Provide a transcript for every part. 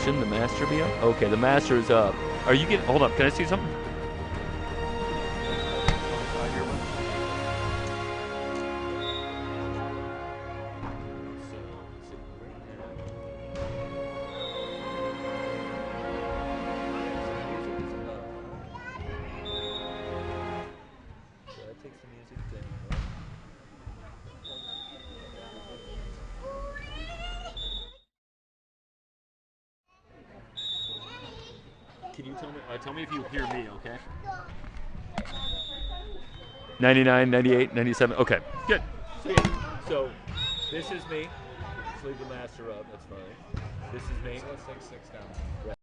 Shouldn't the master be up? Okay, the master is up. Are you getting? Hold up. Can I see something? Can you tell me if you hear me, okay? 99, 98, 97. Okay, good. So, yeah. So this is me. Let's leave the master up. That's fine. This is me. So let's take 6 down. Right.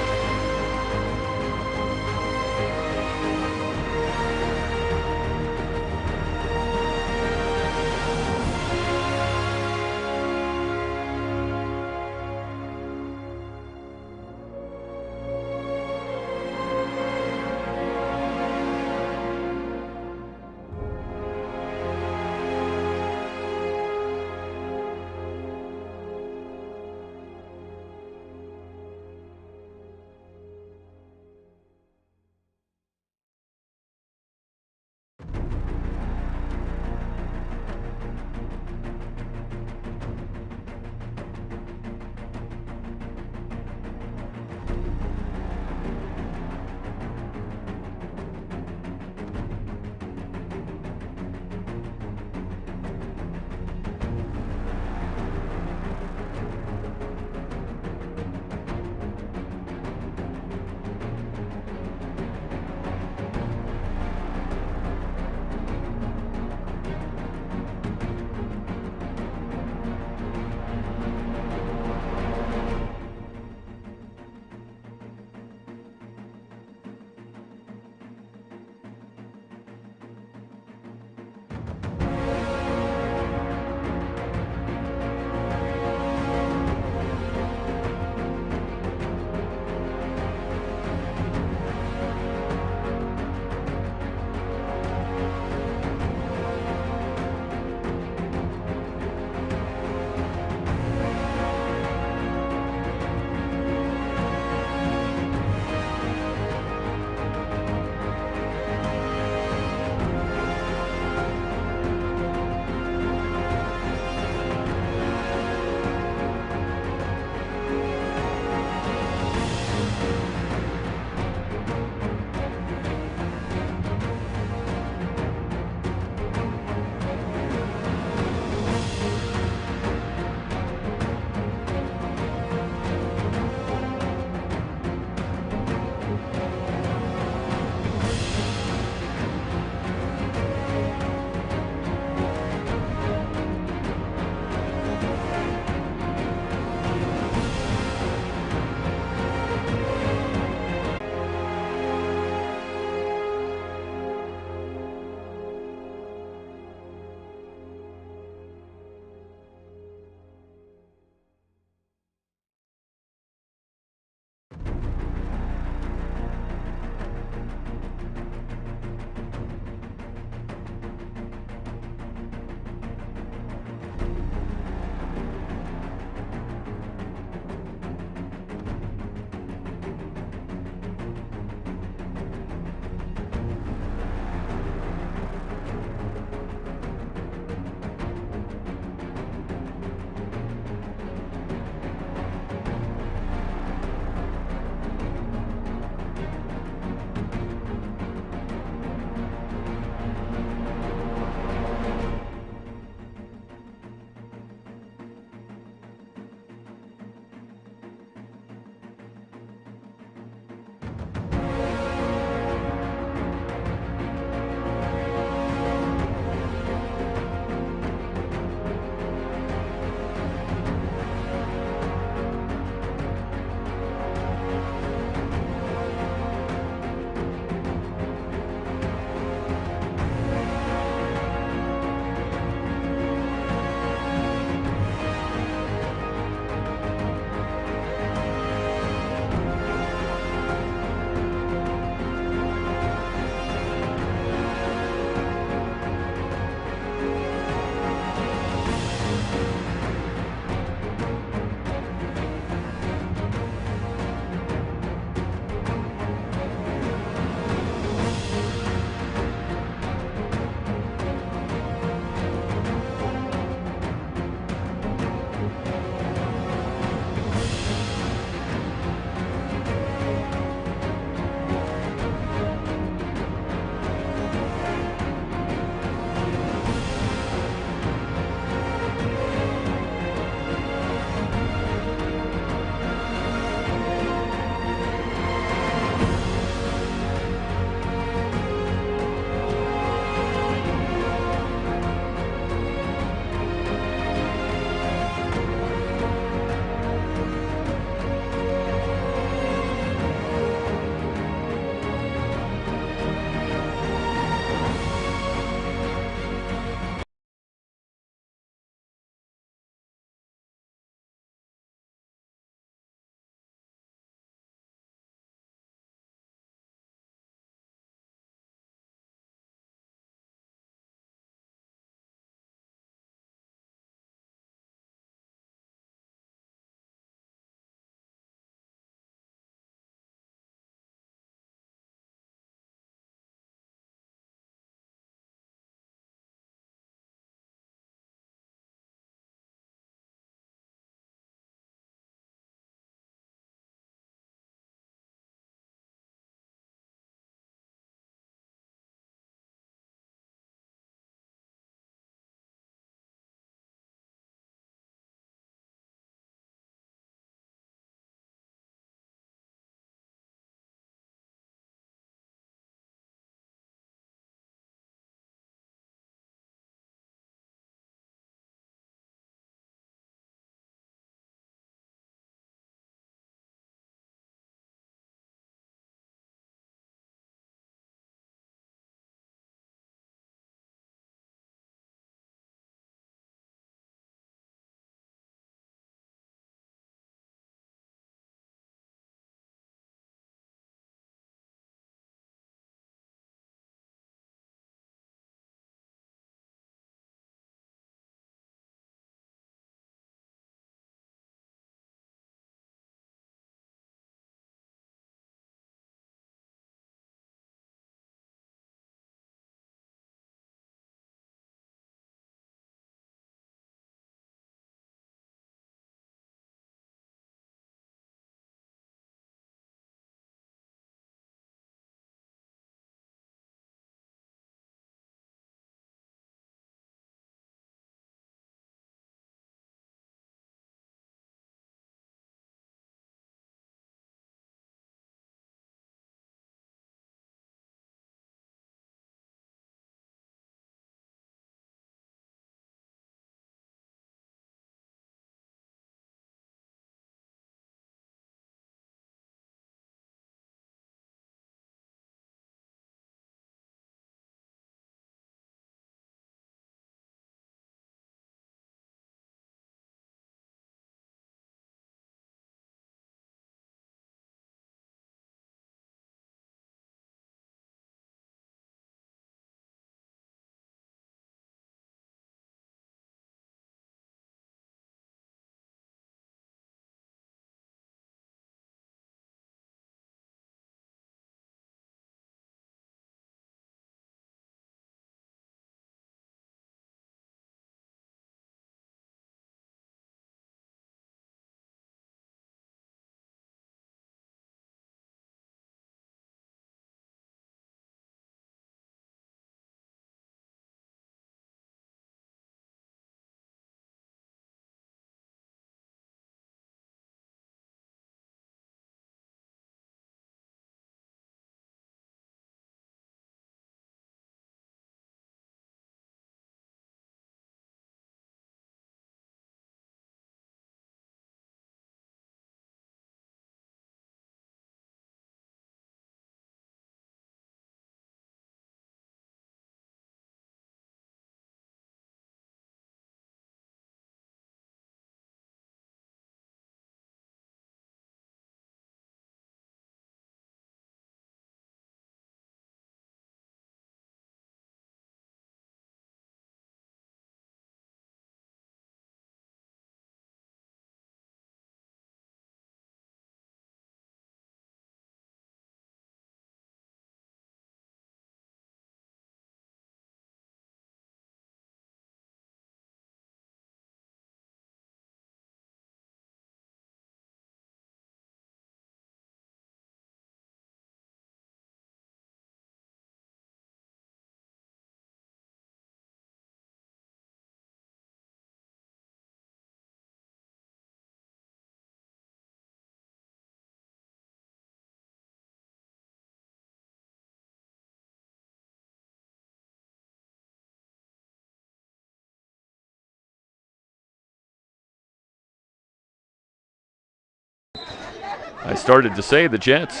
I started to say the Jets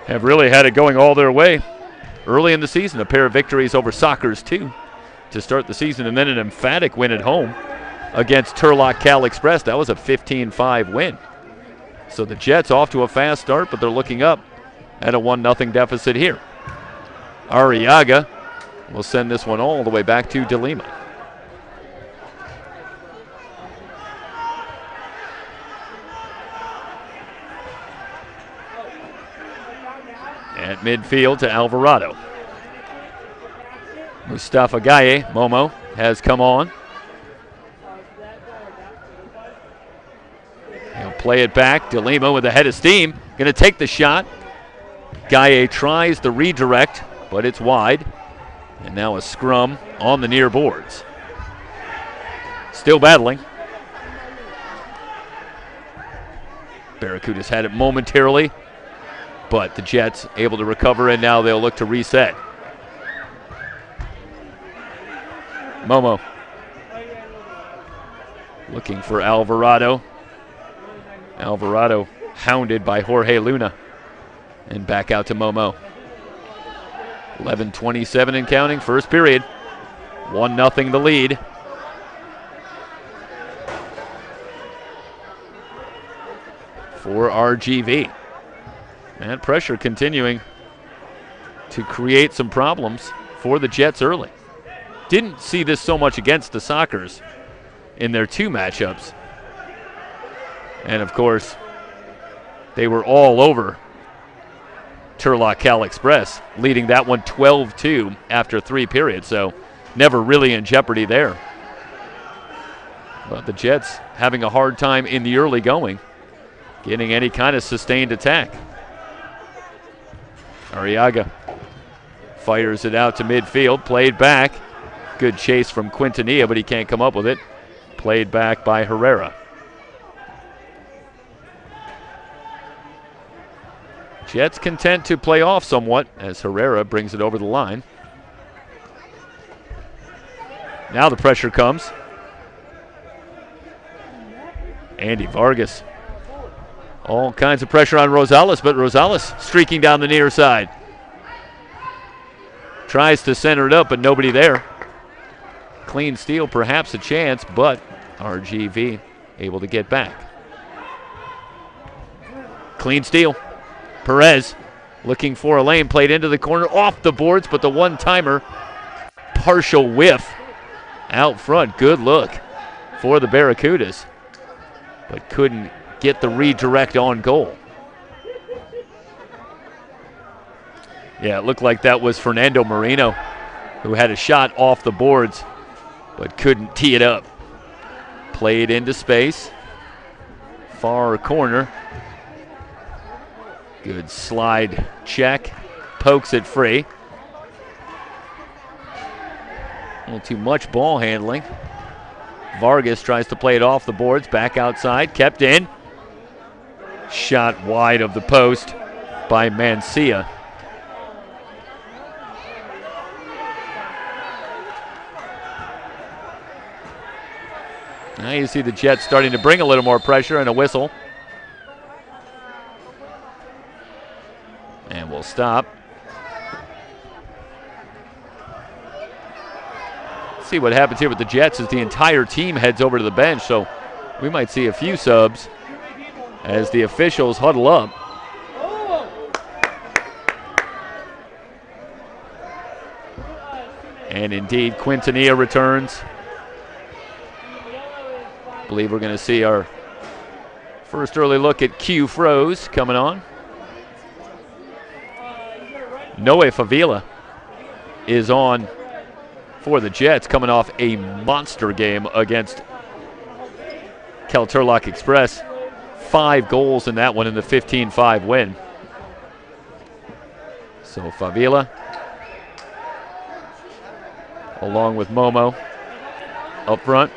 have really had it going all their way early in the season. A pair of victories over Sockers, too, to start the season, and then an emphatic win at home against Turlock Cal Express. That was a 15-5 win. So the Jets off to a fast start, but they're looking up at a 1-0 deficit here. Arriaga will send this one all the way back to DeLima. At midfield to Alvarado. Mustafa Gaye, Momo, has come on. He'll play it back. DeLima with a head of steam. Going to take the shot. Gaye tries the redirect, but it's wide. And now a scrum on the near boards. Still battling. Barracudas had it momentarily, but the Jets able to recover, and now they'll look to reset. Momo looking for Alvarado. Alvarado hounded by Jorge Luna. And back out to Momo. 11:27 and counting, first period. 1-0 the lead. For RGV. And pressure continuing to create some problems for the Jets early. Didn't see this so much against the Sockers in their two matchups. And of course, they were all over Turlock Cal Express, leading that one 12-2 after 3 periods, so never really in jeopardy there. But the Jets having a hard time in the early going, getting any kind of sustained attack. Arriaga fires it out to midfield, played back. Good chase from Quintanilla, but he can't come up with it. Played back by Herrera. Jets content to play off somewhat as Herrera brings it over the line. Now the pressure comes. Andy Vargas. All kinds of pressure on Rosales, but Rosales streaking down the near side. Tries to center it up, but nobody there. Clean steal, perhaps a chance, but RGV able to get back. Clean steal. Perez looking for a lane, played into the corner, off the boards, but the one-timer, partial whiff out front. Good look for the Barracudas, but couldn't get the redirect on goal. Yeah, it looked like that was Fernando Marino, who had a shot off the boards, but couldn't tee it up. Played into space, far corner. Good slide check, pokes it free. A little too much ball handling. Vargas tries to play it off the boards, back outside, kept in. Shot wide of the post by Mancia. Now you see the Jets starting to bring a little more pressure and a whistle. And we'll stop. See what happens here with the Jets as the entire team heads over to the bench. So we might see a few subs as the officials huddle up. And indeed, Quintanilla returns. I believe we're going to see our first early look at Q Froze coming on. Noe Favila is on for the Jets, coming off a monster game against Cal Turlock Express. 5 goals in that one in the 15-5 win. So Favila, along with Momo, up front.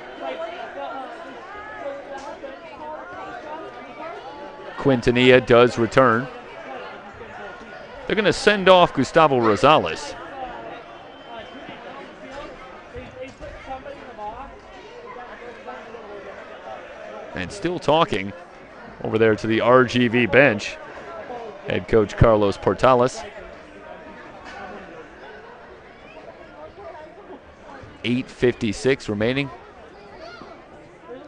Quintanilla does return. They're going to send off Gustavo Rosales. And still talking over there to the RGV bench. Head coach Carlos Portales. 8:56 remaining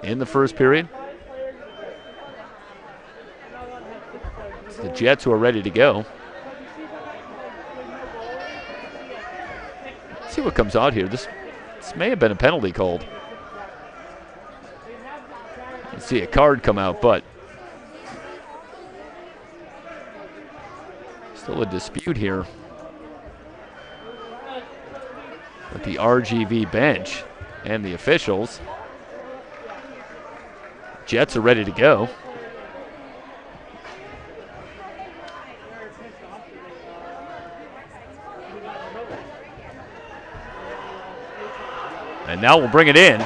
in the first period. It's the Jets who are ready to go. Let's see what comes out here. This may have been a penalty called. You see a card come out, but still a dispute here with the RGV bench and the officials. Jets are ready to go. And now we'll bring it in.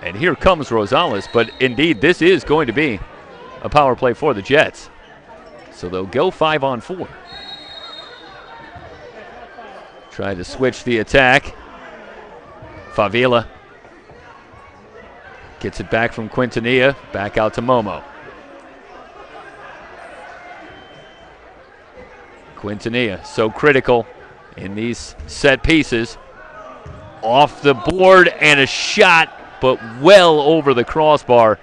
And here comes Rosales, but indeed this is going to be a power play for the Jets. So they'll go 5-on-4. Try to switch the attack. Favila gets it back from Quintanilla, back out to Momo. Quintanilla, so critical in these set pieces. Off the board and a shot, but well over the crossbar.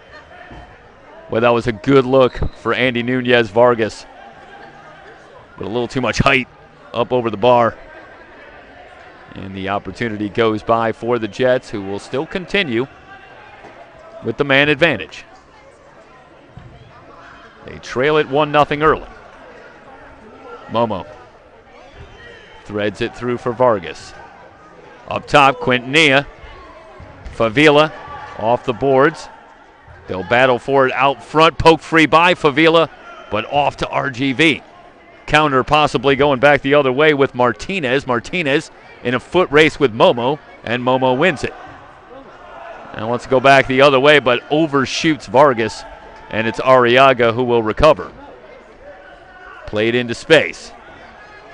Well, that was a good look for Andy Nunez Vargas. But a little too much height up over the bar. And the opportunity goes by for the Jets, who will still continue with the man advantage. They trail it 1-0 early. Momo threads it through for Vargas. Up top, Quintanilla. Favila off the boards. They'll battle for it out front. Poked free by Favila, but off to RGV. Counter possibly going back the other way with Martinez. Martinez in a foot race with Momo, and Momo wins it. And wants to go back the other way, but overshoots Vargas, and it's Arriaga who will recover. Played into space.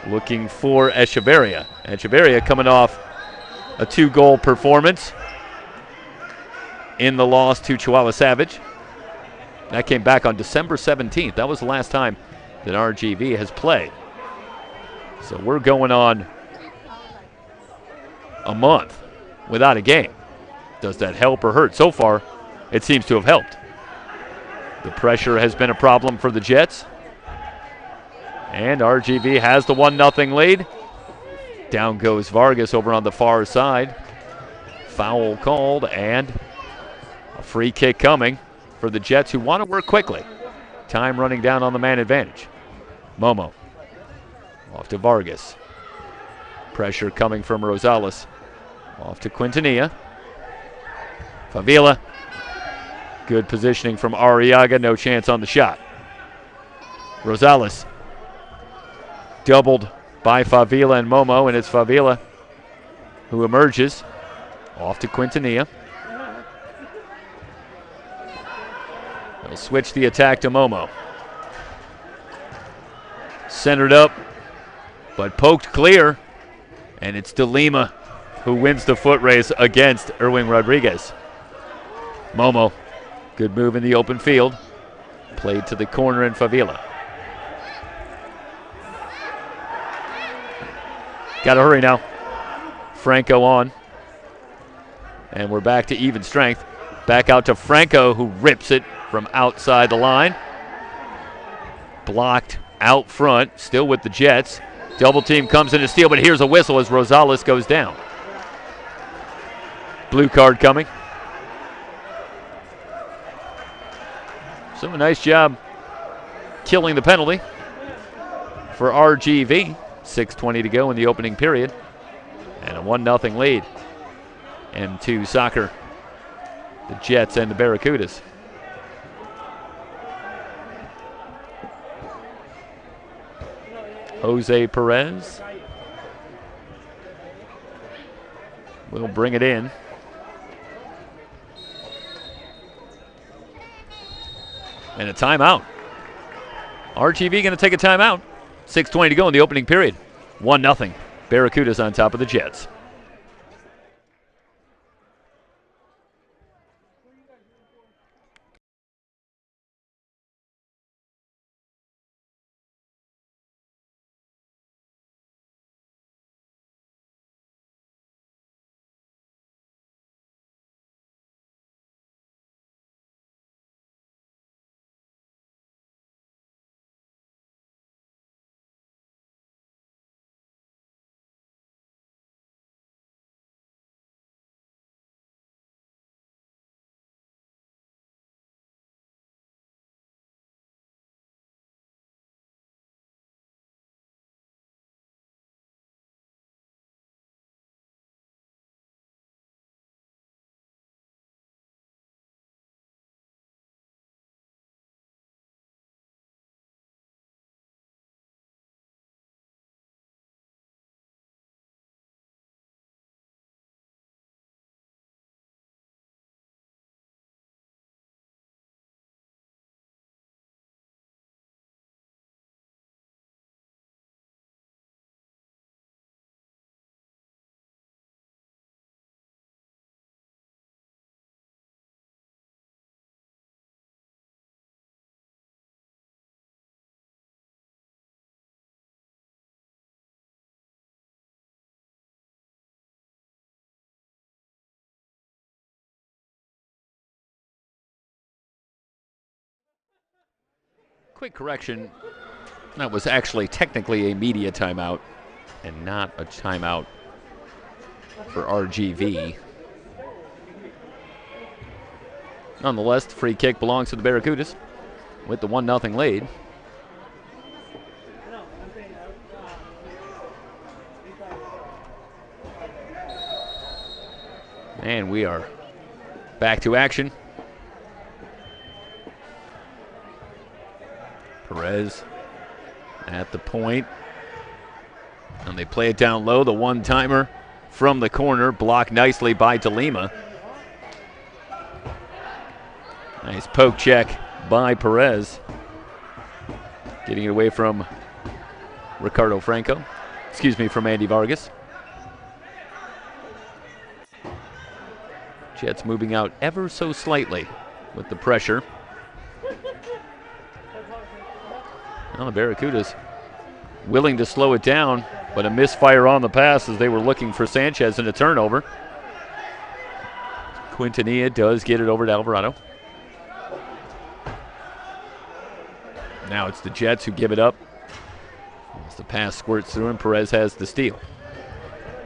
Looking for Echeverria. Echeverria coming off a 2-goal performance in the loss to Chihuahua Savage. That came back on December 17th. That was the last time that RGV has played. So we're going on a month without a game. Does that help or hurt? So far, it seems to have helped. The pressure has been a problem for the Jets. And RGV has the 1-0 lead. Down goes Vargas over on the far side. Foul called and a free kick coming for the Jets, who want to work quickly. Time running down on the man advantage. Momo off to Vargas. Pressure coming from Rosales. Off to Quintanilla. Favila. Good positioning from Arriaga. No chance on the shot. Rosales. Doubled by Favila and Momo, and it's Favila who emerges. Off to Quintanilla. They'll switch the attack to Momo. Centered up, but poked clear, and it's De Lima who wins the foot race against Erwin Rodriguez. Momo, good move in the open field. Played to the corner in Favila. Got to hurry now. Franco on. And we're back to even strength. Back out to Franco, who rips it from outside the line. Blocked out front, still with the Jets. Double team comes in to steal, but here's a whistle as Rosales goes down. Blue card coming. So a nice job killing the penalty for RGV. 6:20 to go in the opening period. And a 1-0 lead. M2 Soccer. The Jets and the Barracudas. Jose Perez will bring it in. And a timeout. RGV going to take a timeout. 6:20 to go in the opening period. 1-0. Barracudas on top of the Jets. Quick correction. That was actually technically a media timeout and not a timeout for RGV. Nonetheless, the free kick belongs to the Barracudas with the 1-0 lead. And we are back to action. Perez at the point. And they play it down low. The one-timer from the corner, blocked nicely by DeLima. Nice poke check by Perez. Getting it away from Ricardo Franco. From Andy Vargas. Jets moving out ever so slightly with the pressure. Well, the Barracudas willing to slow it down, but a misfire on the pass as they were looking for Sanchez in a turnover. Quintanilla does get it over to Alvarado. Now it's the Jets who give it up. As the pass squirts through and Perez has the steal.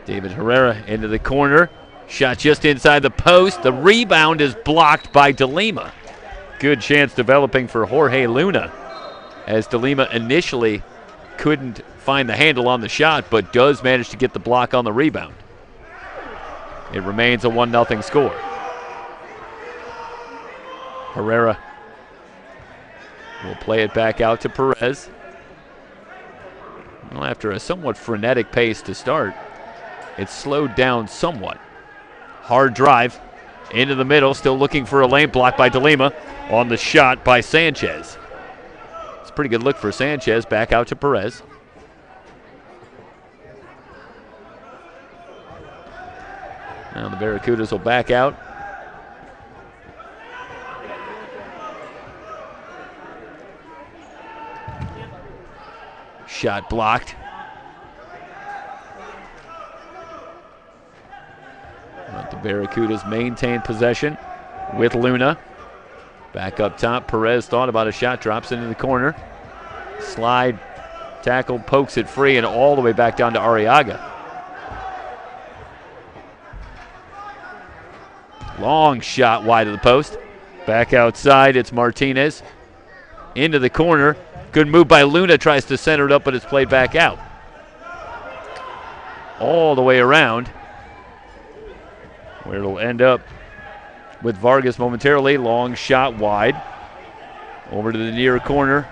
David Herrera into the corner. Shot just inside the post. The rebound is blocked by DeLima. Good chance developing for Jorge Luna, as DeLima initially couldn't find the handle on the shot, but does manage to get the block on the rebound. It remains a 1-0 score. Herrera will play it back out to Perez. Well, after a somewhat frenetic pace to start, it's slowed down somewhat. Hard drive into the middle, still looking for a lane, blocked by DeLima on the shot by Sanchez. It's a pretty good look for Sanchez, back out to Perez. Now the Barracudas will back out. Shot blocked. But the Barracudas maintain possession with Luna. Back up top, Perez thought about a shot, drops into the corner. Slide, tackle, pokes it free, and all the way back down to Arriaga. Long shot wide of the post. Back outside, it's Martinez. Into the corner. Good move by Luna, tries to center it up, but it's played back out. All the way around, where it'll end up with Vargas momentarily. Long shot wide. Over to the near corner.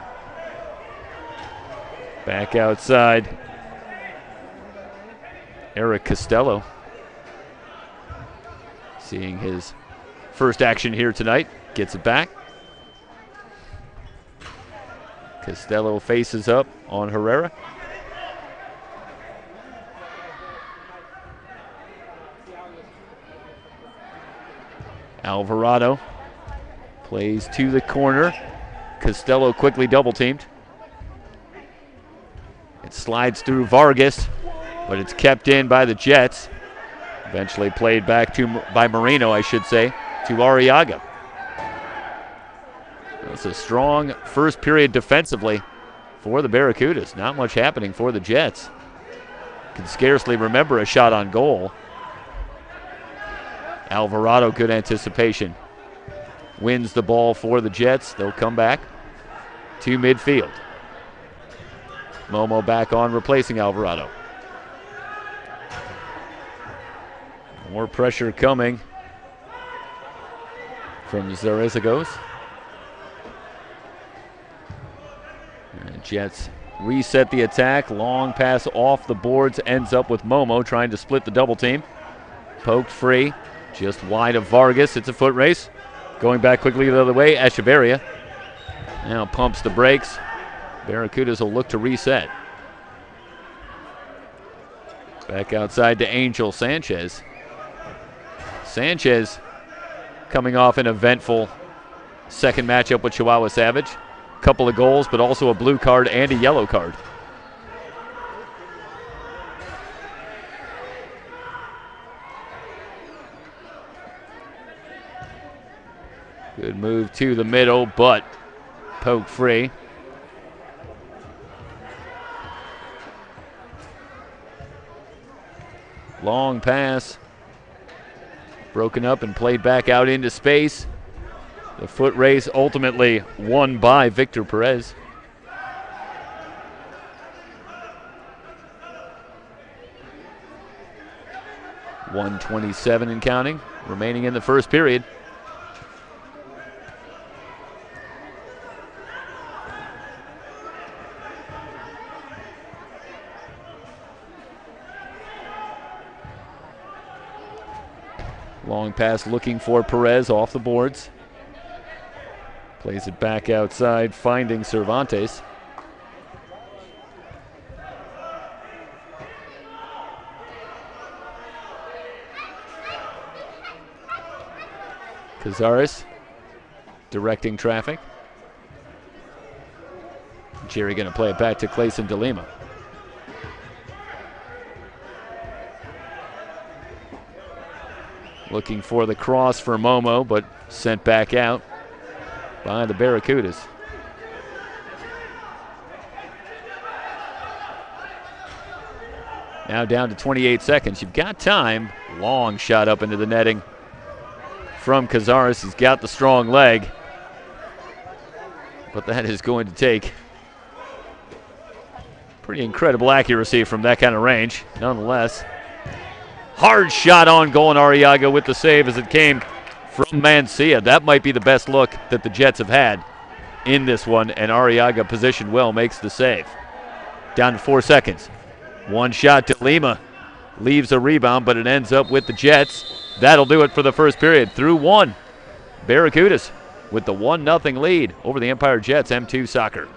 Back outside. Eric Costello, seeing his first action here tonight. Gets it back. Costello faces up on Herrera. Alvarado plays to the corner. Costello quickly double teamed. It slides through Vargas, but it's kept in by the Jets. Eventually played back by Moreno, I should say, to Arriaga. It's a strong first period defensively for the Barracudas. Not much happening for the Jets. Can scarcely remember a shot on goal. Alvarado, good anticipation. Wins the ball for the Jets. They'll come back to midfield. Momo back on, replacing Alvarado. More pressure coming from Zarezagos. And Jets reset the attack. Long pass off the boards, ends up with Momo trying to split the double team. Poked free, just wide of Vargas. It's a foot race. Going back quickly the other way, Echeverria now pumps the brakes. Barracudas will look to reset. Back outside to Angel Sanchez. Sanchez coming off an eventful second matchup with Chihuahua Savage. Couple of goals, but also a blue card and a yellow card. Good move to the middle, but poked free. Long pass. Broken up and played back out into space. The foot race ultimately won by Victor Perez. .127 and counting, remaining in the first period. Long pass looking for Perez off the boards. Plays it back outside, finding Cervantes. Cazares directing traffic. Jerry going to play it back to Clayson DeLima. Looking for the cross for Momo, but sent back out by the Barracudas. Now down to 28 seconds. You've got time. Long shot up into the netting from Cazares. He's got the strong leg, but that is going to take pretty incredible accuracy from that kind of range. Nonetheless, hard shot on goal, and Arriaga with the save as it came from Mancia. That might be the best look that the Jets have had in this one, and Arriaga, positioned well, makes the save. Down to 4 seconds. One shot to Lima. Leaves a rebound, but it ends up with the Jets. That'll do it for the first period. Through one. Barracudas with the 1-0 lead over the Empire Jets. M2 Soccer.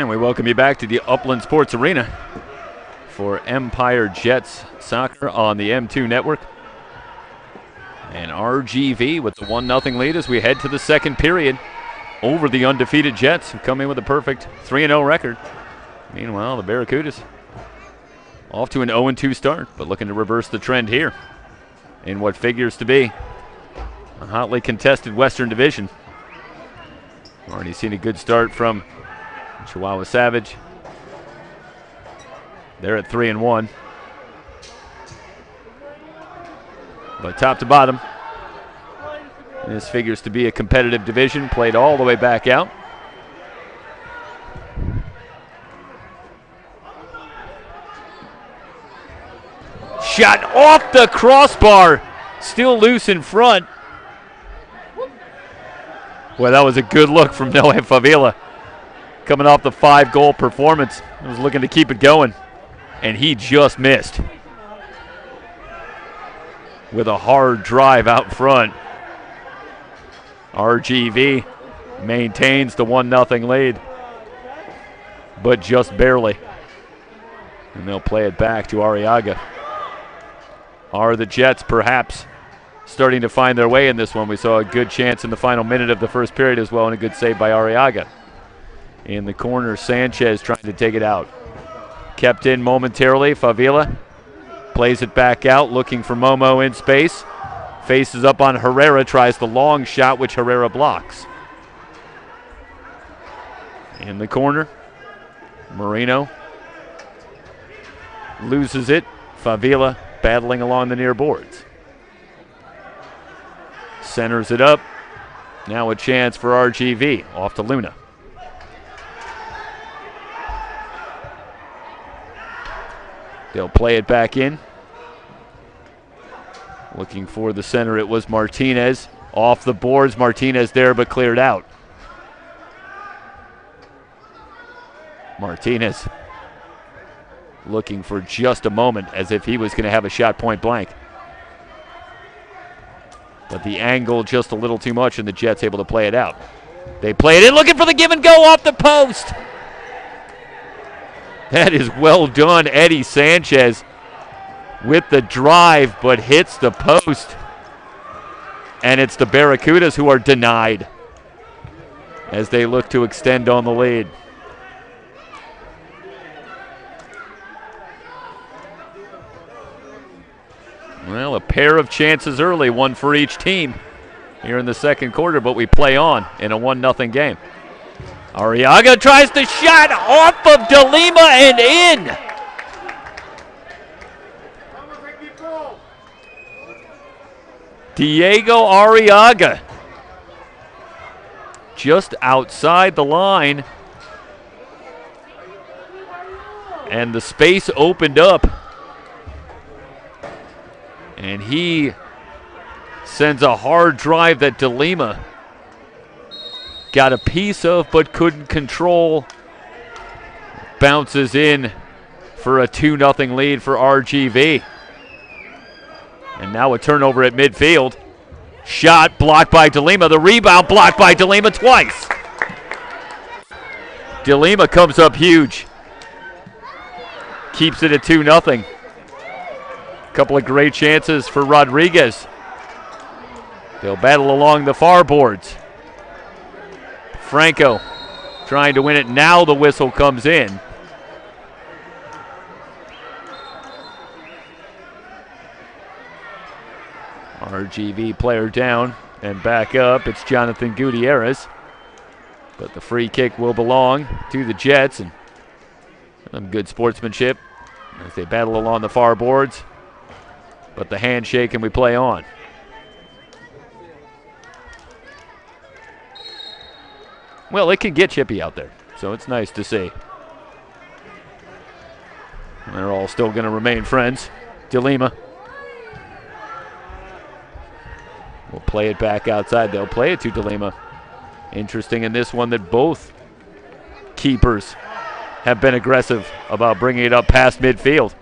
And we welcome you back to the Upland Sports Arena for Empire Jets Soccer on the M2 Network. And RGV with the 1-0 lead as we head to the second period over the undefeated Jets, who come in with a perfect 3-0 record. Meanwhile, the Barracudas off to an 0-2 start, but looking to reverse the trend here in what figures to be a hotly contested Western Division. Already seen a good start from Chihuahua Savage. They're at 3-1. But top to bottom, this figures to be a competitive division, played all the way back out. Shot off the crossbar, still loose in front. Boy, that was a good look from Noe Favila. Coming off the 5-goal performance, he was looking to keep it going, and he just missed. With a hard drive out front, RGV maintains the 1-0 lead, but just barely. And they'll play it back to Arriaga. Are the Jets perhaps starting to find their way in this one? We saw a good chance in the final minute of the first period as well, and a good save by Arriaga. In the corner, Sanchez trying to take it out. Kept in momentarily, Favila plays it back out, looking for Momo in space. Faces up on Herrera, tries the long shot, which Herrera blocks. In the corner, Moreno loses it. Favila battling along the near boards. Centers it up. Now a chance for RGV. Off to Luna. They'll play it back in. Looking for the center, it was Martinez. Off the boards, Martinez there, but cleared out. Martinez looking for just a moment as if he was going to have a shot point blank. But the angle just a little too much, and the Jets able to play it out. They play it in, looking for the give and go off the post. That is well done, Eddie Sanchez with the drive, but hits the post. And it's the Barracudas who are denied as they look to extend on the lead. Well, a pair of chances early, one for each team here in the second quarter, but we play on in a 1-0 game. Arriaga tries the shot off of De Lima and in. Diego Arriaga just outside the line, and the space opened up, and he sends a hard drive that De Lima got a piece of but couldn't control. Bounces in for a 2-0 lead for RGV. And now a turnover at midfield. Shot blocked by De Lima. The rebound blocked by De Lima twice. De Lima comes up huge. Keeps it at 2-0. Couple of great chances for Rodriguez. They'll battle along the far boards. Franco trying to win it. Now the whistle comes in. RGV player down and back up. It's Jonathan Gutierrez. But the free kick will belong to the Jets, and some good sportsmanship as they battle along the far boards. But the handshake and we play on. Well, it can get chippy out there, so it's nice to see. And they're all still going to remain friends. De Lima will play it back outside. They'll play it to De Lima. Interesting in this one that both keepers have been aggressive about bringing it up past midfield.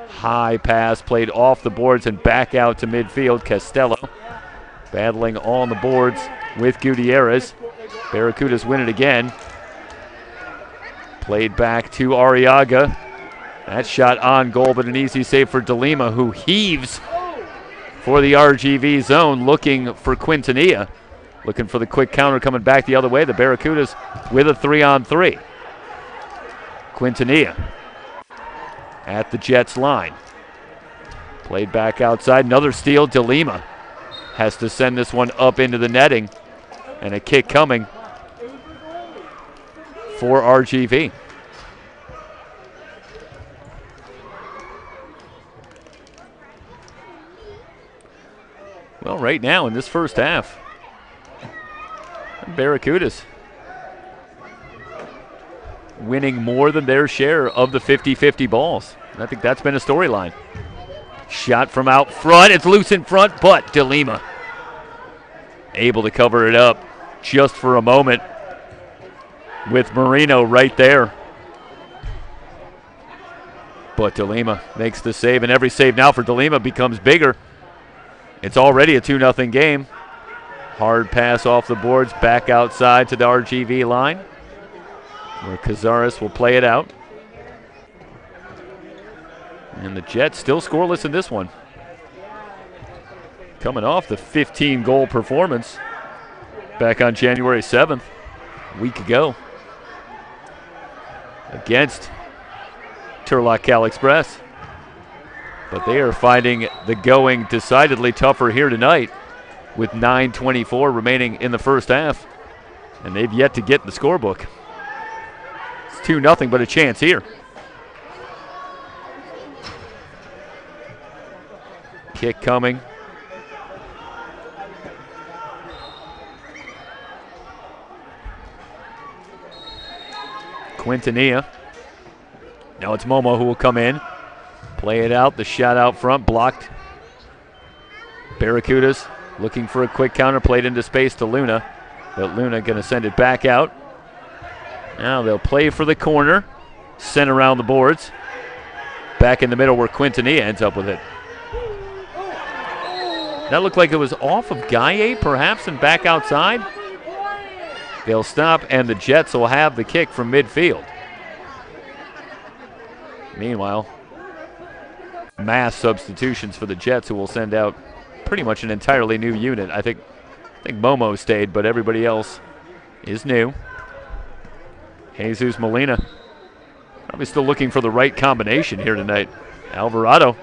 High pass played off the boards and back out to midfield. Castello battling on the boards with Gutierrez. Barracudas win it again. Played back to Arriaga. That shot on goal, but an easy save for DeLima, who heaves for the RGV zone, looking for Quintanilla. Looking for the quick counter coming back the other way. The Barracudas with a 3-on-3. Quintanilla at the Jets line. Played back outside. Another steal. DeLima has to send this one up into the netting. And a kick coming for RGV. Well, right now in this first half, Barracudas winning more than their share of the 50-50 balls. And I think that's been a storyline. Shot from out front. It's loose in front, but DeLima able to cover it up just for a moment with Marino right there. But DeLima makes the save, and every save now for DeLima becomes bigger. It's already a 2-0 game. Hard pass off the boards, back outside to the RGV line, where Cazares will play it out. And the Jets still scoreless in this one. Coming off the 15-goal performance back on January 7th, a week ago, against Turlock Cal Express. But they are finding the going decidedly tougher here tonight with 9:24 remaining in the first half. And they've yet to get in the scorebook. It's 2-0, but a chance here. Kick coming. Quintanilla. Now it's Momo who will come in. Play it out. The shot out front blocked. Barracudas looking for a quick counter. Played into space to Luna. But Luna going to send it back out. Now they'll play for the corner. Sent around the boards. Back in the middle where Quintanilla ends up with it. That looked like it was off of Gaye perhaps and back outside. They'll stop and the Jets will have the kick from midfield. Meanwhile, mass substitutions for the Jets, who will send out pretty much an entirely new unit. I think Momo stayed, but everybody else is new. Jesus Molina probably still looking for the right combination here tonight. Alvarado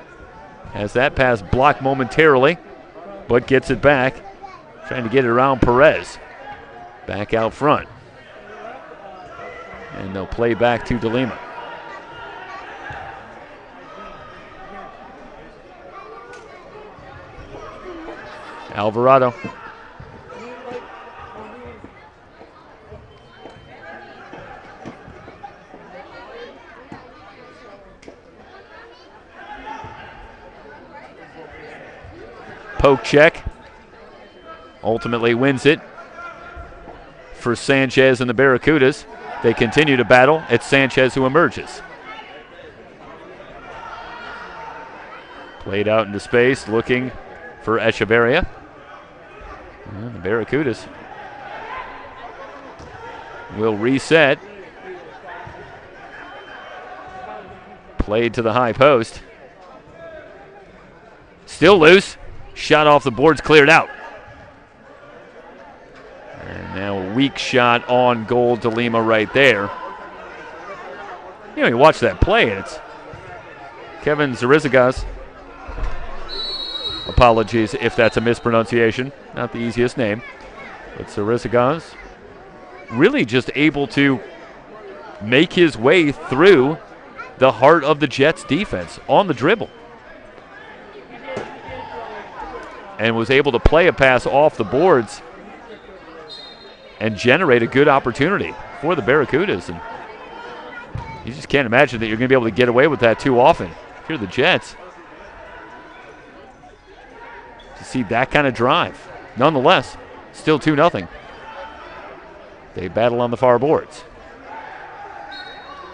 has that pass blocked momentarily, but gets it back. Trying to get it around Perez. Back out front. And they'll play back to DeLima. Alvarado. Poke check. Ultimately wins it for Sanchez and the Barracudas. They continue to battle. It's Sanchez who emerges. Played out into space, looking for Echeverria. And the Barracudas will reset. Played to the high post. Still loose. Shot off the boards, cleared out. And now a weak shot on goal, DeLima right there. You know, you watch that play, and it's Kevin Zarizagas. Apologies if that's a mispronunciation. Not the easiest name. But Zarizagas really just able to make his way through the heart of the Jets defense on the dribble. And was able to play a pass off the boards and generate a good opportunity for the Barracudas. And you just can't imagine that you're going to be able to get away with that too often. If you're the Jets, to see that kind of drive. Nonetheless, still 2-0. They battle on the far boards.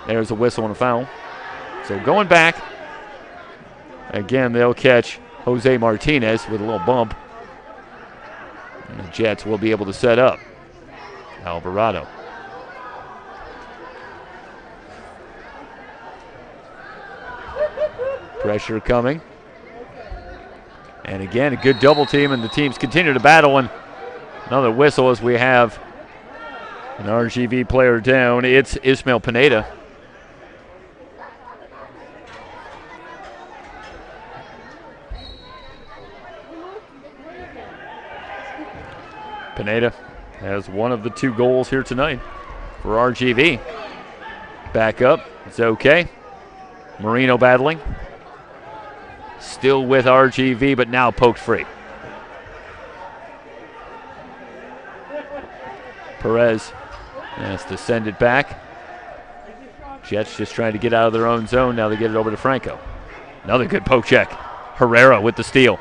There's a whistle and a foul. So going back, again, they'll catch Jose Martinez with a little bump. And the Jets will be able to set up. Alvarado. Pressure coming. And again, a good double team, and the teams continue to battle. And another whistle as we have an RGV player down. It's Ismail Pineda. Pineda has one of the 2 goals here tonight for RGV. Back up, it's okay. Marino battling. Still with RGV, but now poked free. Perez has to send it back. Jets just trying to get out of their own zone. Now they get it over to Franco. Another good poke check. Herrera with the steal.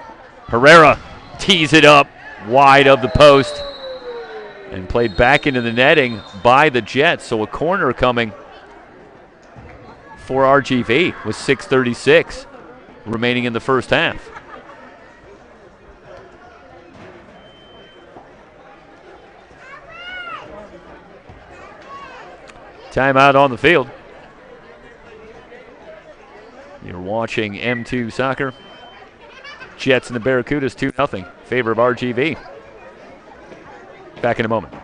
Herrera tees it up wide of the post and played back into the netting by the Jets. So a corner coming for RGV with 6:36 remaining in the first half. Timeout on the field. You're watching M2 Soccer. Jets and the Barracudas 2-0 favor of RGV. Back in a moment.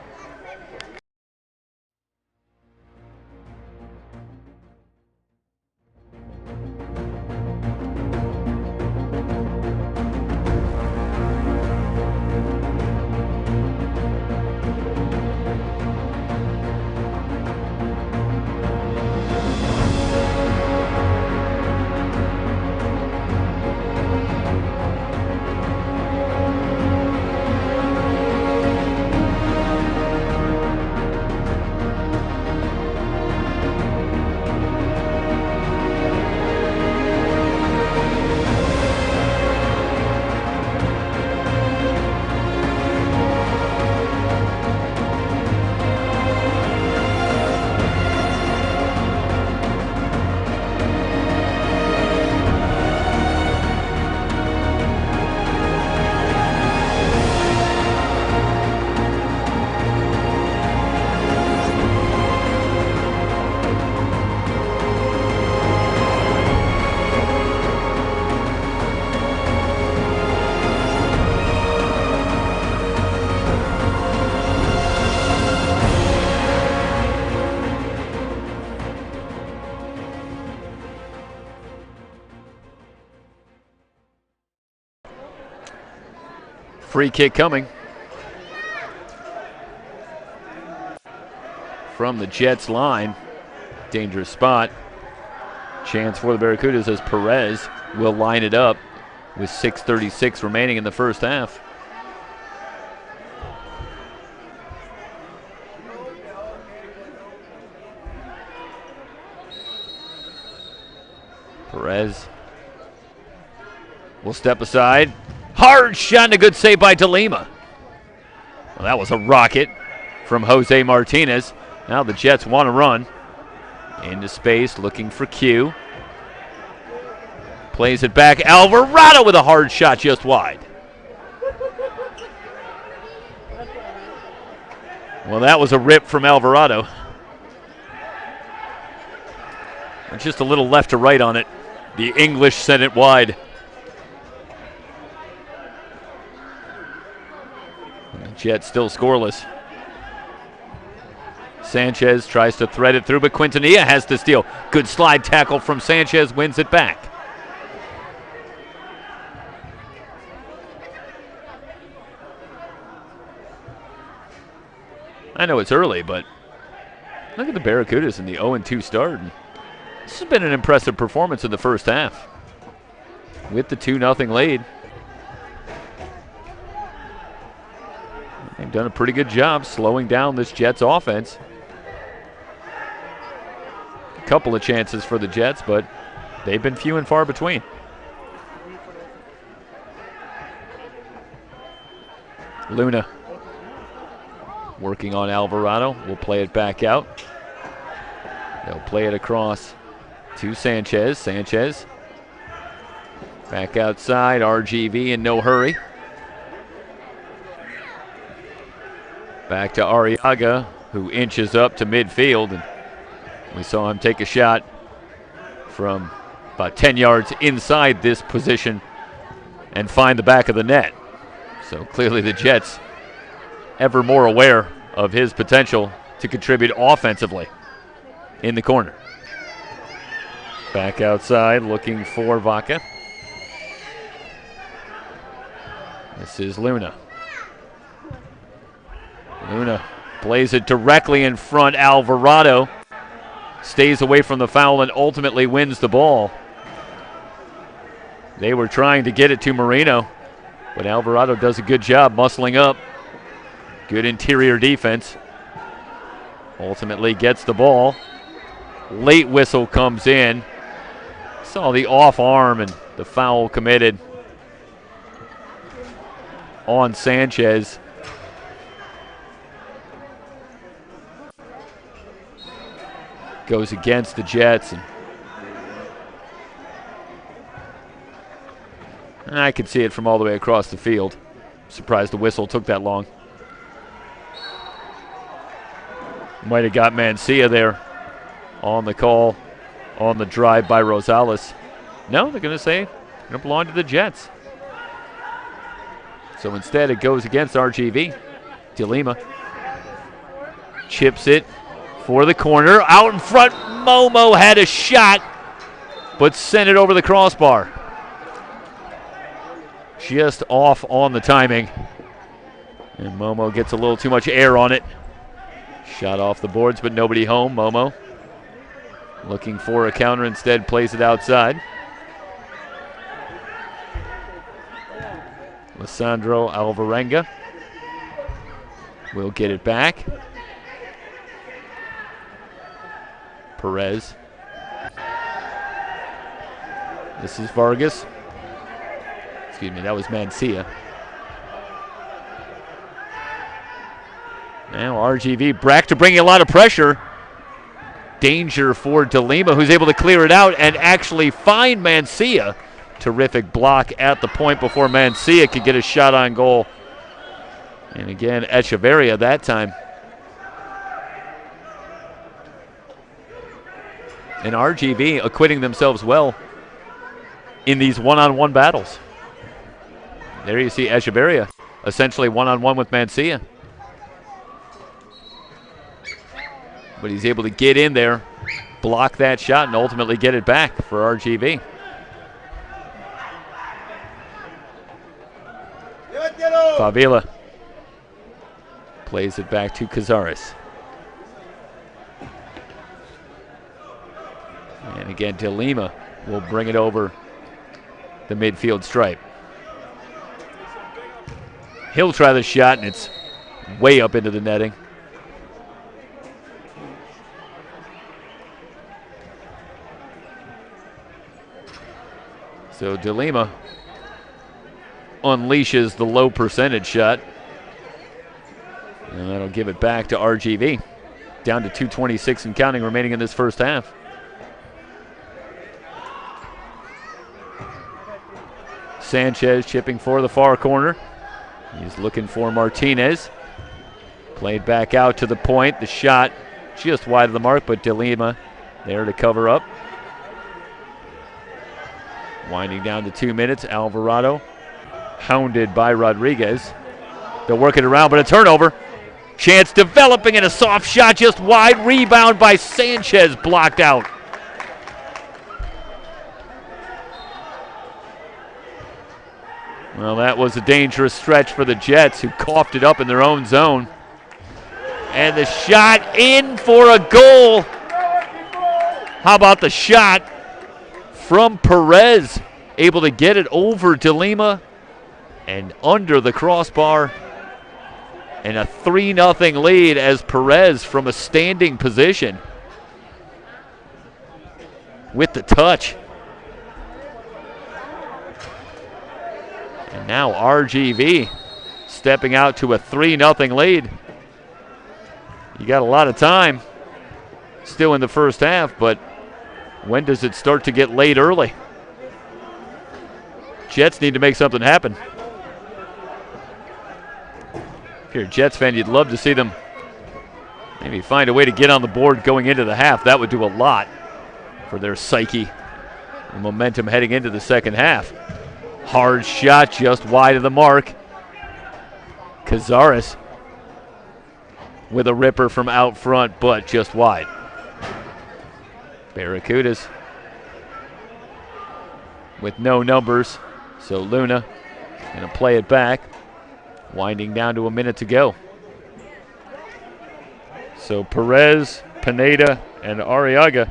Free kick coming from the Jets line. Dangerous spot. Chance for the Barracudas as Perez will line it up with 6:36 remaining in the first half. Perez will step aside. Hard shot and a good save by DeLima. Well, that was a rocket from Jose Martinez. Now the Jets want to run. Into space, looking for Q. Plays it back. Alvarado with a hard shot just wide. Well, that was a rip from Alvarado. Just a little left to right on it. The English sent it wide. Jets still scoreless. Sanchez tries to thread it through, but Quintanilla has the steal. Good slide tackle from Sanchez, wins it back. I know it's early, but look at the Barracudas in the 0-2 start. This has been an impressive performance in the first half with the 2-0 lead. They've done a pretty good job slowing down this Jets offense. A couple of chances for the Jets, but they've been few and far between. Luna working on Alvarado. Will play it back out. They'll play it across to Sanchez. Sanchez back outside. RGV in no hurry. Back to Arriaga, who inches up to midfield. And we saw him take a shot from about 10 yards inside this position and find the back of the net. So clearly the Jets ever more aware of his potential to contribute offensively in the corner. Back outside looking for Vaca. This is Luna. Luna plays it directly in front. Alvarado stays away from the foul and ultimately wins the ball. They were trying to get it to Marino, but Alvarado does a good job muscling up. Good interior defense. Ultimately gets the ball. Late whistle comes in. Saw the off arm and the foul committed on Sanchez. Goes against the Jets. And I could see it from all the way across the field. Surprised the whistle took that long. Might have got Mancia there on the call, on the drive by Rosales. No, they're going to say it belong to the Jets. So instead it goes against RGV. De Lima chips it for the corner. Out in front, Momo had a shot, but sent it over the crossbar. Just off on the timing. And Momo gets a little too much air on it. Shot off the boards, but nobody home. Momo looking for a counter, instead plays it outside. Lisandro Alvarenga will get it back. Perez. This is Vargas. Excuse me, that was Mancia. Now RGV back to bringing a lot of pressure. Danger for De Lima, who's able to clear it out and actually find Mancia. Terrific block at the point before Mancia could get a shot on goal. And again, Echeverria that time. And RGV acquitting themselves well in these one-on-one battles. There you see Echeverria essentially one-on-one with Mancia. But he's able to get in there, block that shot, and ultimately get it back for RGV. Favila plays it back to Cazares. And again, De Lima will bring it over the midfield stripe. He'll try the shot, and it's way up into the netting. So De Lima unleashes the low percentage shot. And that'll give it back to RGV. Down to 2:26 and counting remaining in this first half. Sanchez chipping for the far corner. He's looking for Martinez. Played back out to the point. The shot just wide of the mark, but De Lima there to cover up. Winding down to 2 minutes. Alvarado hounded by Rodriguez. They'll work it around, but a turnover. Chance developing and a soft shot just wide. Rebound by Sanchez, blocked out. Well, that was a dangerous stretch for the Jets, who coughed it up in their own zone. And the shot in for a goal. How about the shot from Perez? Able to get it over De Lima and under the crossbar. And a 3-0 lead as Perez from a standing position with the touch. And now RGV stepping out to a 3-0 lead. You got a lot of time still in the first half, but when does it start to get late early? Jets need to make something happen. If you're a Jets fan, you'd love to see them maybe find a way to get on the board going into the half. That would do a lot for their psyche. The momentum heading into the second half. Hard shot just wide of the mark. Cazares with a ripper from out front, but just wide. Barracudas with no numbers, so Luna going to play it back. Winding down to a minute to go. So Perez, Pineda, and Arriaga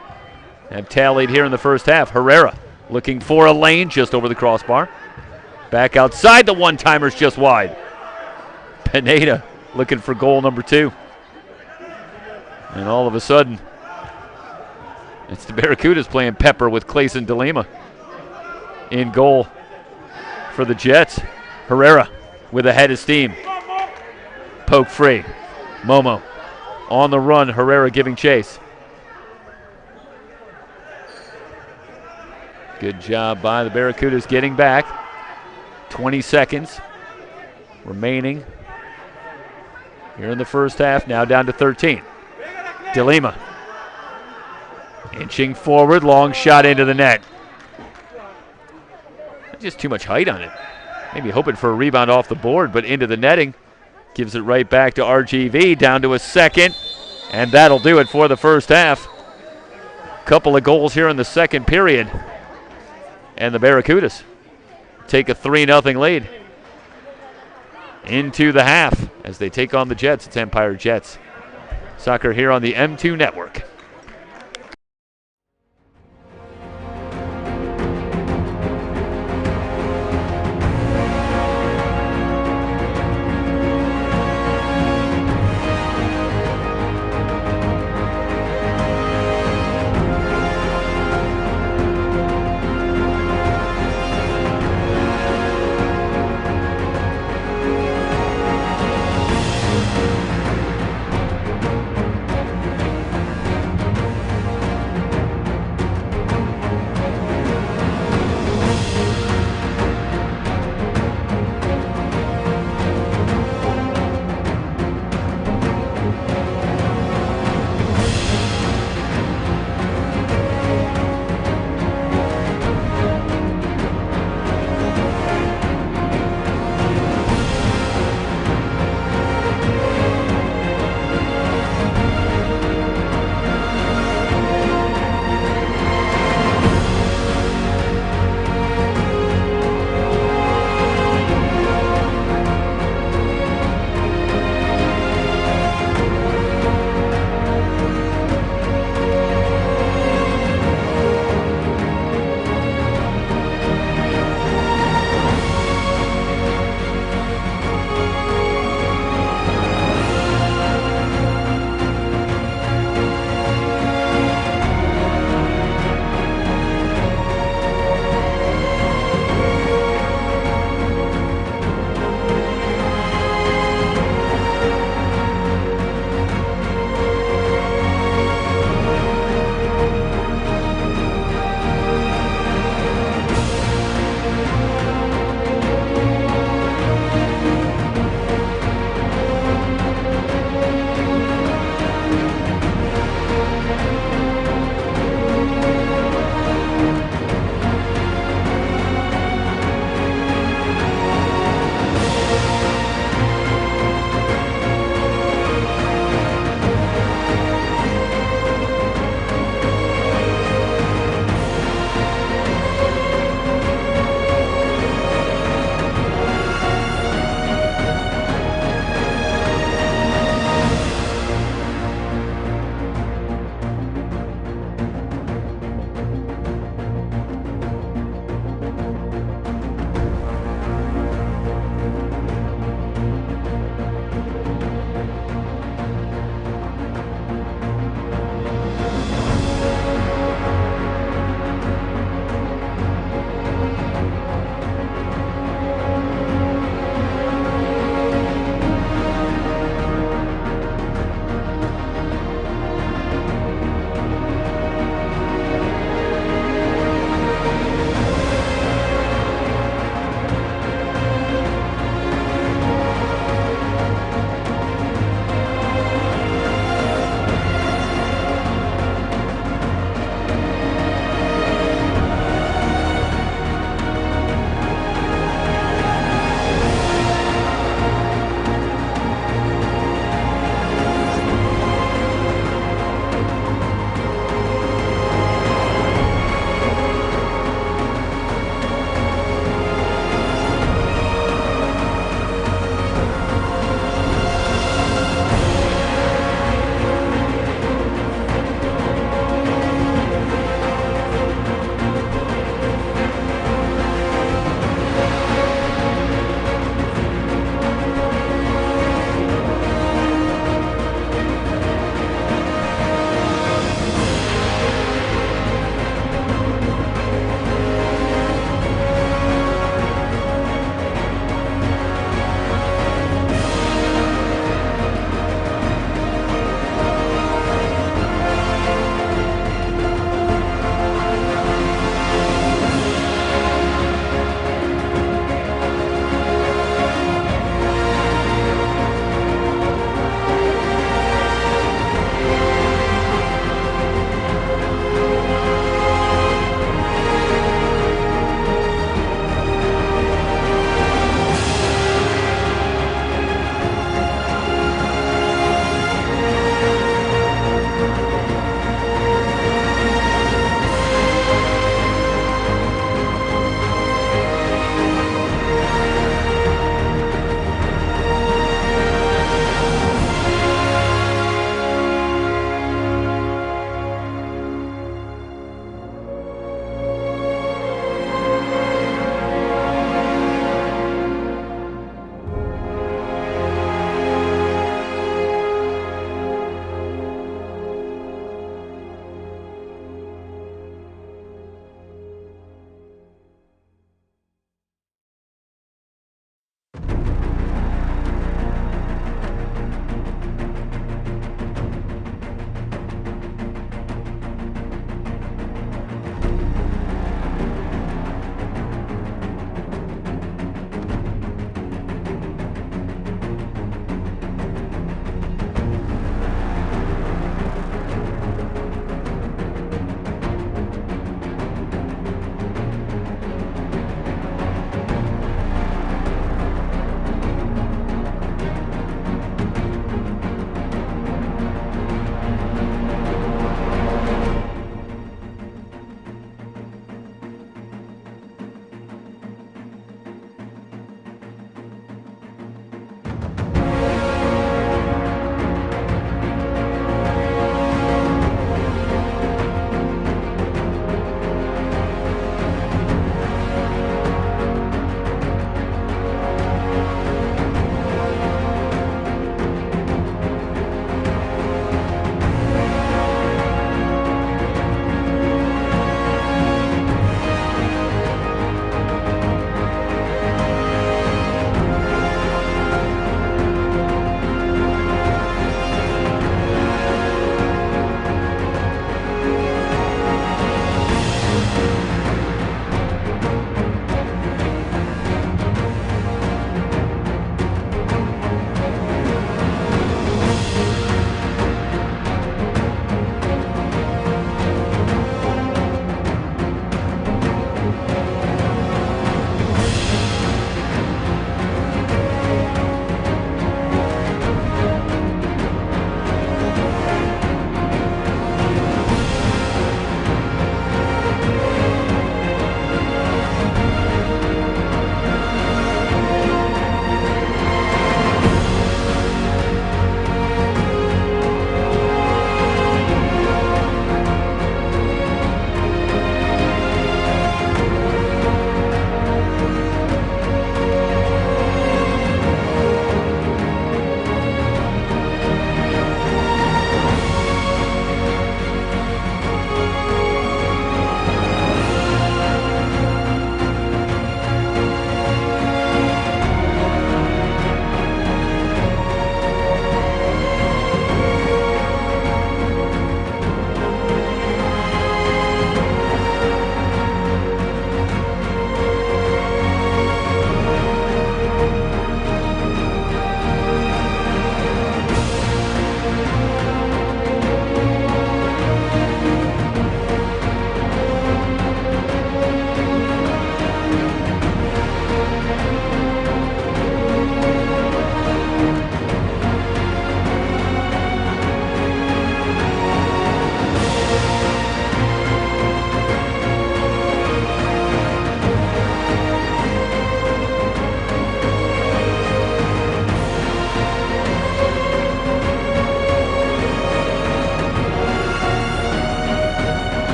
have tallied here in the first half. Herrera looking for a lane just over the crossbar. Back outside, the one-timer's just wide. Pineda looking for goal number 2. And all of a sudden, it's the Barracudas playing pepper with Clayson DeLima in goal for the Jets. Herrera with a head of steam. Poke free. Momo on the run. Herrera giving chase. Good job by the Barracudas getting back. 20 seconds remaining here in the first half. Now down to 13. DeLima inching forward. Long shot into the net. Just too much height on it. Maybe hoping for a rebound off the board, but into the netting. Gives it right back to RGV, down to a second. And that'll do it for the first half. Couple of goals here in the second period. And the Barracudas take a 3-0 lead into the half as they take on the Jets. It's Empire Jets Soccer here on the M2 Network.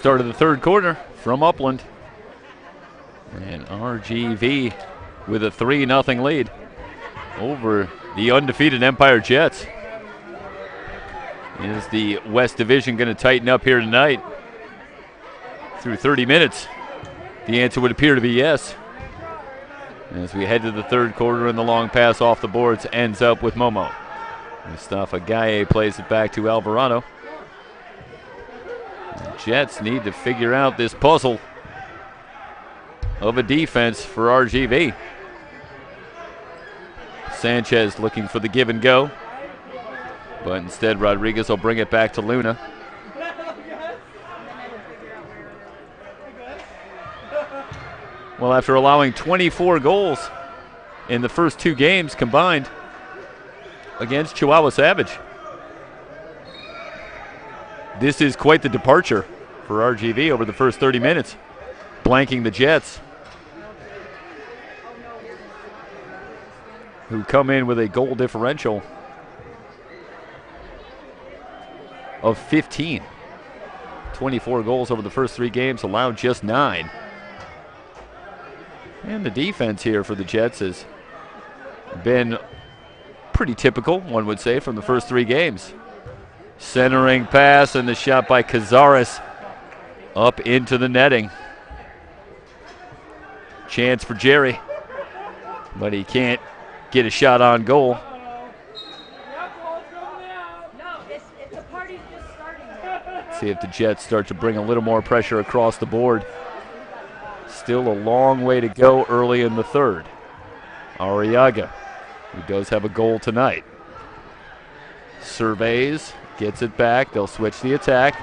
Start of the third quarter from Upland. And RGV with a 3-0 lead over the undefeated Empire Jets. Is the West Division going to tighten up here tonight? Through 30 minutes, the answer would appear to be yes. As we head to the third quarter and the long pass off the boards ends up with Momo. Mustafa Gaye plays it back to Alvarado. The Jets need to figure out this puzzle of a defense for RGV. Sanchez looking for the give and go, but instead Rodriguez will bring it back to Luna. Well, after allowing 24 goals in the first 2 games combined against Chihuahua Savage, this is quite the departure for RGV over the first 30 minutes, blanking the Jets, who come in with a goal differential of 15. 24 goals over the first 3 games, allowed just 9. And the defense here for the Jets has been pretty typical, one would say, from the first 3 games. Centering pass and the shot by Cazares up into the netting. Chance for Jerry, but he can't get a shot on goal. Let's see if the Jets start to bring a little more pressure across the board. Still a long way to go early in the third. Arriaga, who does have a goal tonight, surveys, gets it back. They'll switch the attack.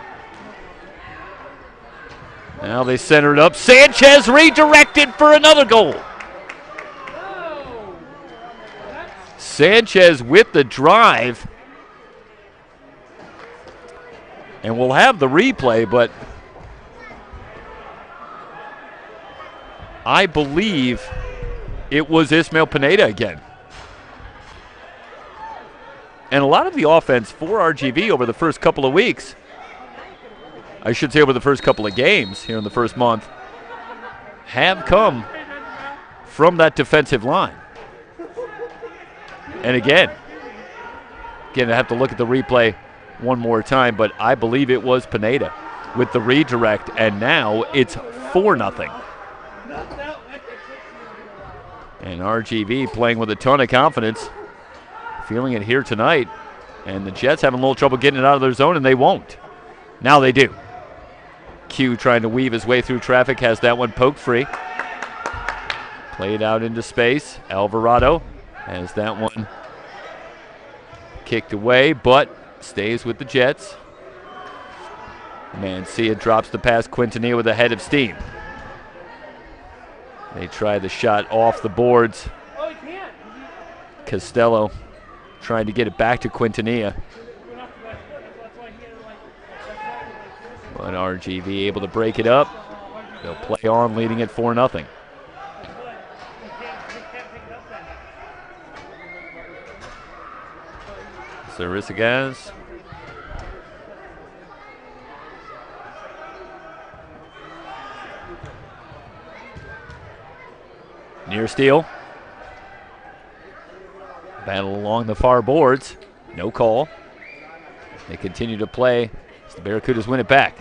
Now they center it up. Sanchez redirected for another goal. Sanchez with the drive. And we'll have the replay, but I believe it was Ismael Pineda again. And a lot of the offense for RGV over the first couple of weeks, I should say over the first couple of games here in the first month, have come from that defensive line. And again, I have to look at the replay one more time, but I believe it was Pineda with the redirect, and now it's 4-0. And RGV playing with a ton of confidence, feeling it here tonight. And the Jets having a little trouble getting it out of their zone, and they won't. Now they do. Q trying to weave his way through traffic, has that one poked free. Played out into space. Alvarado has that one kicked away, but stays with the Jets. Mancia drops the pass. Quintanilla with a head of steam. They try the shot off the boards. Costello trying to get it back to Quintanilla. But RGV able to break it up. They'll play on, leading it 4-0. Sarissagaz. Near steal. Battle along the far boards. No call. They continue to play as the Barracudas win it back.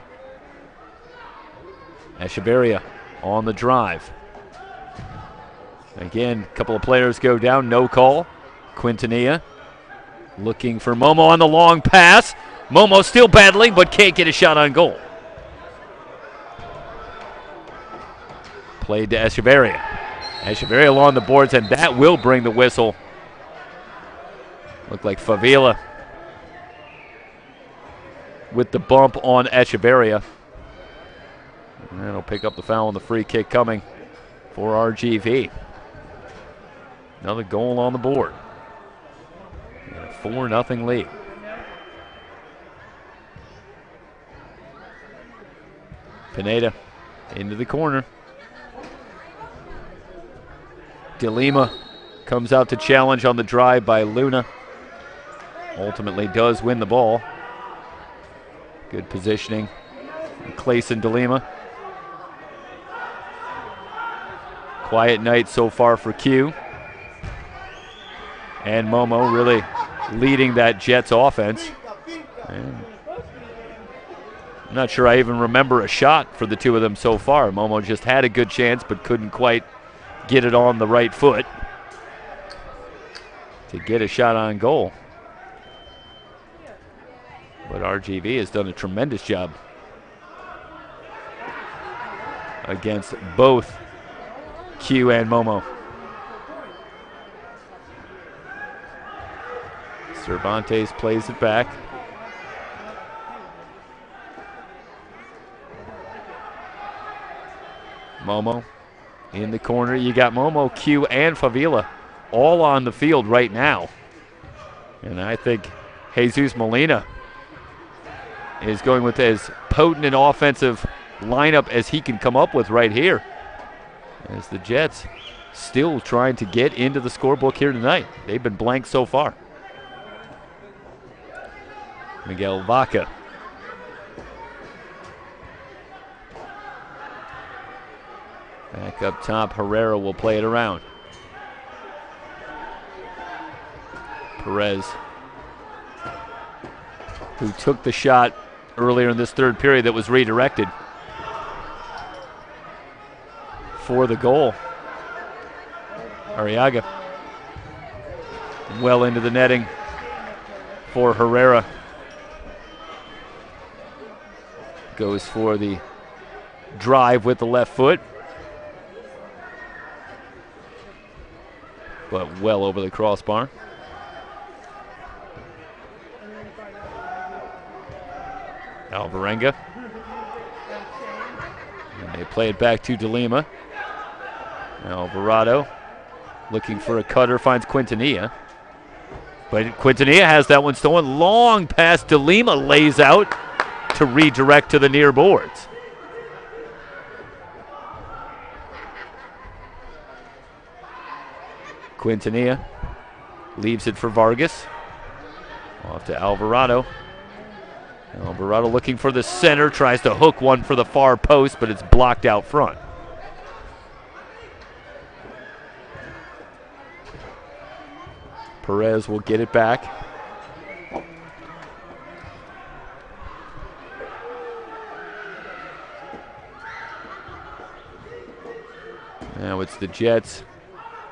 Echeverria on the drive. Again, a couple of players go down. No call. Quintanilla looking for Momo on the long pass. Momo still battling, but can't get a shot on goal. Played to Echeverria. Echeverria along the boards, and that will bring the whistle. Looked like Favila with the bump on Echeverria. And he'll pick up the foul on the free kick coming for RGV. Another goal on the board. And a 4-0 lead. Pineda into the corner. De Lima comes out to challenge on the drive by Luna. Ultimately does win the ball. Good positioning Clayson DeLima. Quiet night so far for Q. And Momo really leading that Jets offense. And I'm not sure I even remember a shot for the two of them so far. Momo just had a good chance but couldn't quite get it on the right foot to get a shot on goal. But RGV has done a tremendous job against both Q and Momo. Cervantes plays it back. Momo in the corner. You got Momo, Q, and Favila all on the field right now. And I think Jesus Molina is going with as potent an offensive lineup as he can come up with right here, as the Jets still trying to get into the scorebook here tonight. They've been blank so far. Miguel Vaca. Back up top, Herrera will play it around. Perez, who took the shot earlier in this third period that was redirected for the goal. Arriaga well into the netting for Herrera. Goes for the drive with the left foot, but well over the crossbar. Alvarenga. And they play it back to DeLima. Alvarado looking for a cutter, finds Quintanilla. But Quintanilla has that one stolen. Long pass, DeLima lays out to redirect to the near boards. Quintanilla leaves it for Vargas. Off to Alvarado. Alvarado looking for the center, tries to hook one for the far post, but it's blocked out front. Perez will get it back. Now it's the Jets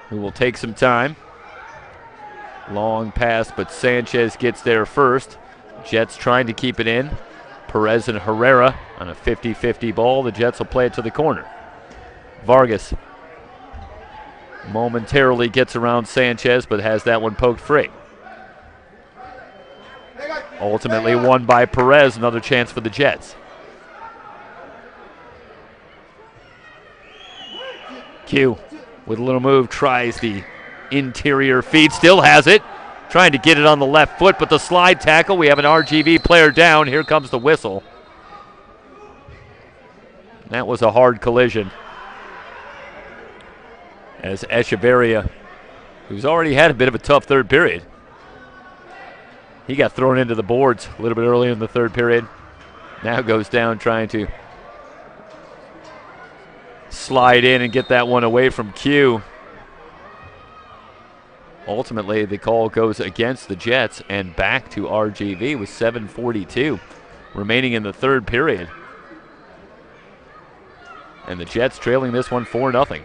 who will take some time. Long pass, but Sanchez gets there first. Jets trying to keep it in. Perez and Herrera on a 50-50 ball. The Jets will play it to the corner. Vargas momentarily gets around Sanchez, but has that one poked free. Ultimately won by Perez. Another chance for the Jets. Q with a little move, tries the interior feed, still has it. Trying to get it on the left foot, but the slide tackle. We have an RGV player down. Here comes the whistle. That was a hard collision, as Echeverria, who's already had a bit of a tough third period, he got thrown into the boards a little bit earlier in the third period. Now goes down trying to slide in and get that one away from Q. Ultimately, the call goes against the Jets and back to RGV with 7:42 remaining in the third period. And the Jets trailing this one 4-0.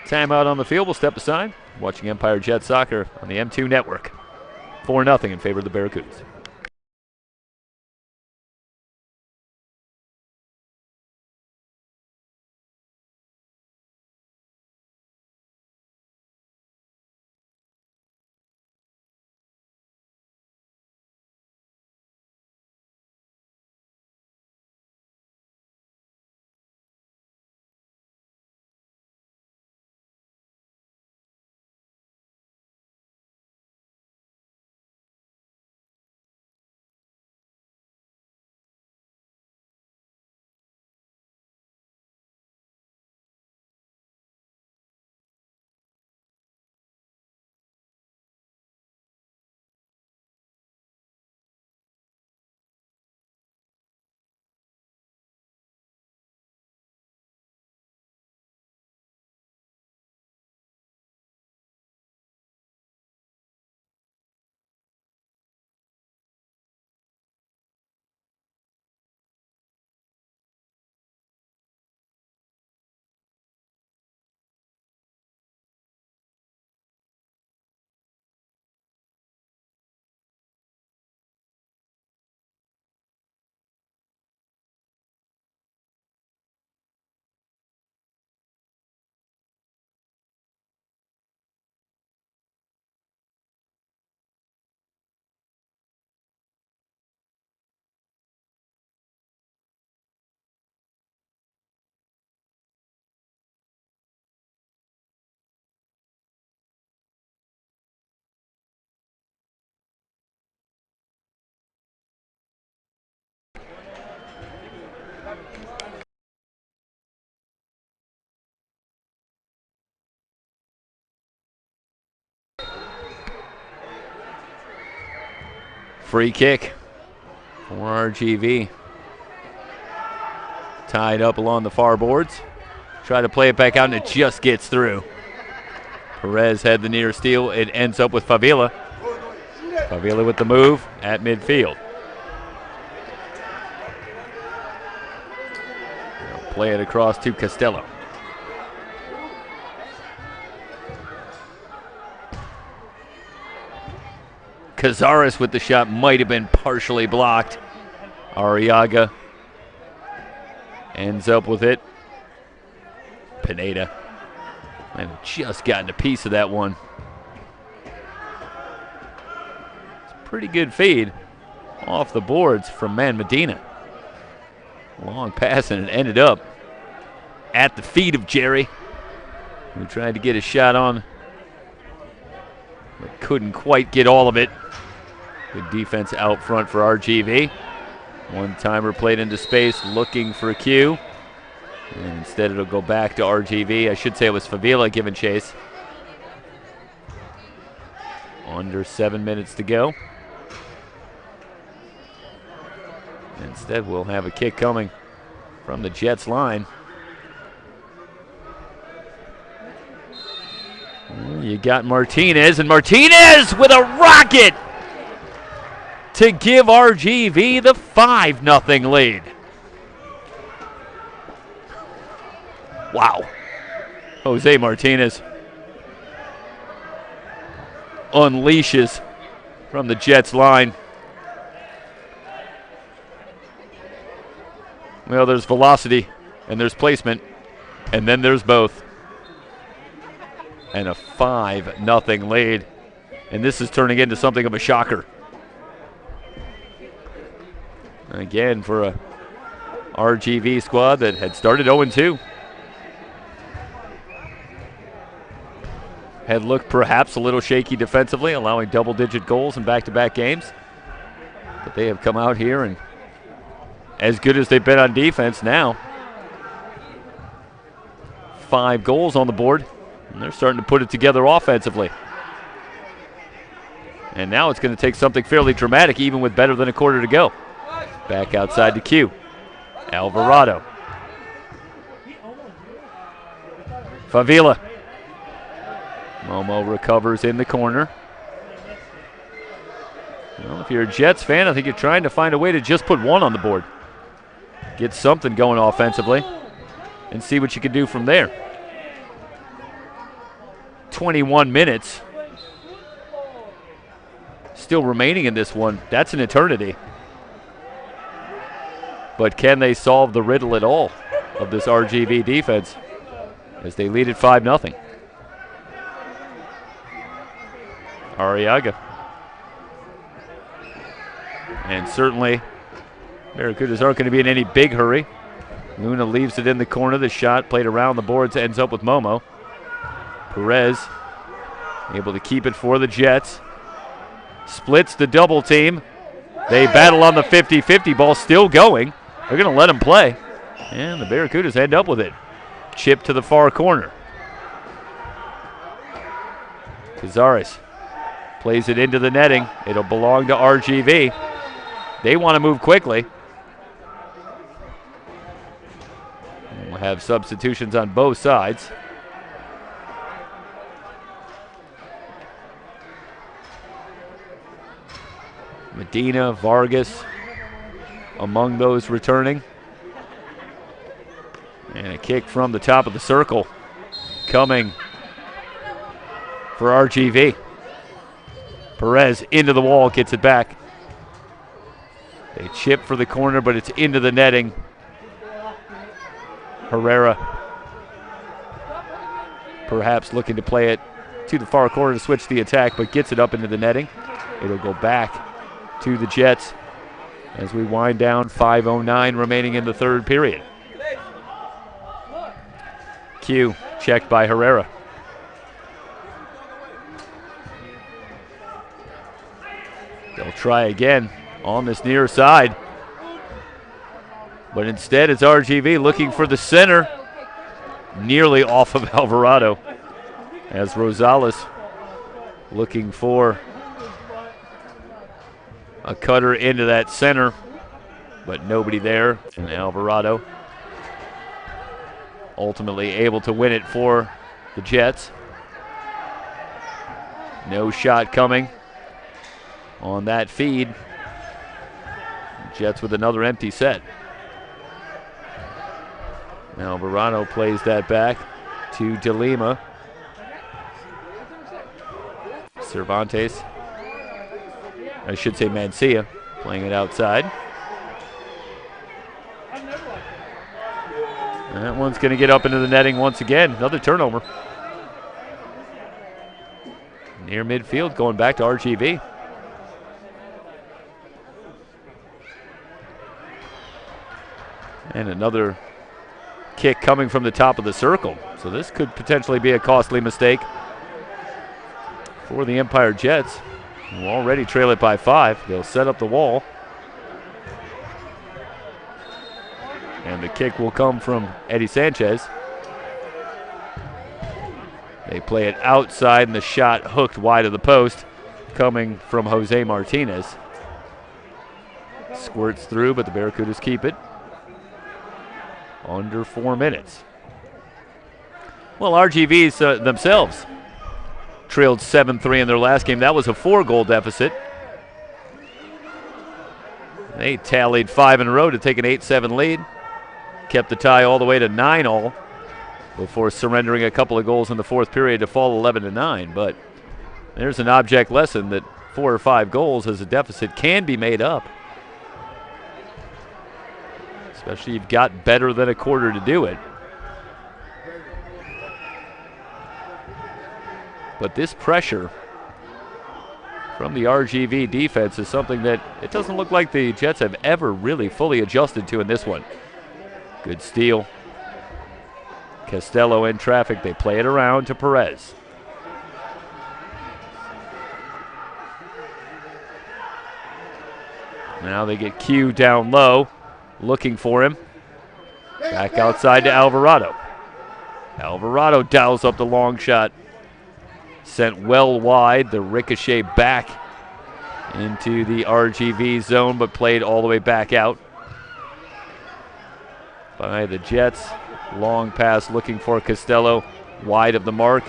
Timeout on the field. We'll step aside. Watching Empire Jet Soccer on the M2 Network. 4-0 in favor of the Barracudas. Free kick for RGV. Tied up along the far boards. Try to play it back out, and it just gets through. Perez had the near steal. It ends up with Favila. Favila with the move at midfield. They'll play it across to Costello. Cazares with the shot, might have been partially blocked. Arriaga ends up with it. Pineda. And just gotten a piece of that one. It's a pretty good feed off the boards from Man Medina. Long pass, and it ended up at the feet of Jerry, who tried to get a shot on, but couldn't quite get all of it. Good defense out front for RGV. One-timer played into space, looking for Q. And instead it'll go back to RGV. I should say it was Favila giving chase. Under 7 minutes to go. Instead we'll have a kick coming from the Jets line. You got Martinez, and Martinez with a rocket to give RGV the 5-0 lead. Wow. Jose Martinez unleashes from the Jets line. Well, there's velocity, and there's placement, and then there's both. And a 5-0 lead. And this is turning into something of a shocker. Again, for a RGV squad that had started 0-2. Had looked perhaps a little shaky defensively, allowing double-digit goals in back-to-back games. But they have come out here and as good as they've been on defense now. 5 goals on the board, and they're starting to put it together offensively. And now it's going to take something fairly dramatic, even with better than a quarter to go. Back outside to Q. Alvarado. Favila. Momo recovers in the corner. Well, if you're a Jets fan, I think you're trying to find a way to just put one on the board. Get something going offensively and see what you can do from there. 21 minutes still remaining in this one. That's an eternity. But can they solve the riddle at all of this RGV defense as they lead at 5-0? Arriaga. And certainly Barracudas aren't going to be in any big hurry. Luna leaves it in the corner. The shot played around the boards ends up with Momo. Perez able to keep it for the Jets. Splits the double team. They battle on the 50-50 ball, still going. They're going to let him play. And the Barracudas end up with it. Chip to the far corner. Cazares plays it into the netting. It'll belong to RGV. They want to move quickly. We'll have substitutions on both sides. Medina, Vargas among those returning. And a kick from the top of the circle coming for RGV. Perez into the wall, gets it back. They chip for the corner, but it's into the netting. Herrera perhaps looking to play it to the far corner to switch the attack, but gets it up into the netting. It'll go back to the Jets as we wind down. 5:09 remaining in the third period. Q checked by Herrera. They'll try again on this near side. But instead it's RGV looking for the center. Nearly off of Alvarado. As Rosales looking for A cutter into that center, but nobody there. And Alvarado ultimately able to win it for the Jets. No shot coming on that feed. Jets with another empty set. Alvarado plays that back to DeLima. Cervantes, I should say Mancia, playing it outside. And that one's going to get up into the netting once again. Another turnover. Near midfield, going back to RGV. And another kick coming from the top of the circle. So this could potentially be a costly mistake for the Empire Jets, who already trail it by 5. They'll set up the wall. And the kick will come from Eddie Sanchez. They play it outside, and the shot hooked wide of the post, coming from Jose Martinez. Squirts through, but the Barracudas keep it. Under 4 minutes. Well, RGVs themselves trailed 7-3 in their last game. That was a 4-goal deficit. They tallied 5 in a row to take an 8-7 lead. Kept the tie all the way to 9-all before surrendering a couple of goals in the fourth period to fall 11-9. But there's an object lesson that 4 or 5 goals as a deficit can be made up. Especially you've got better than a quarter to do it. But this pressure from the RGV defense is something that it doesn't look like the Jets have ever really fully adjusted to in this one. Good steal. Costello in traffic. They play it around to Perez. Now they get Q down low, looking for him. Back outside to Alvarado. Alvarado dials up the long shot. Sent well wide, the ricochet back into the RGV zone, but played all the way back out by the Jets. Long pass looking for Costello, wide of the mark.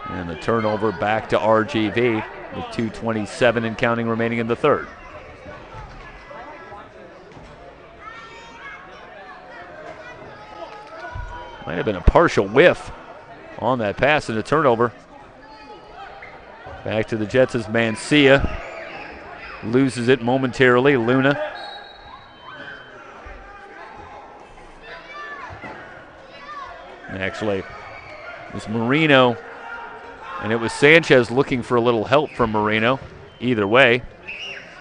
And the turnover back to RGV with 2:27 and counting remaining in the third. Might have been a partial whiff on that pass and a turnover. Back to the Jets as Mancia loses it momentarily. Luna. And actually, it was Marino, and it was Sanchez looking for a little help from Marino. Either way,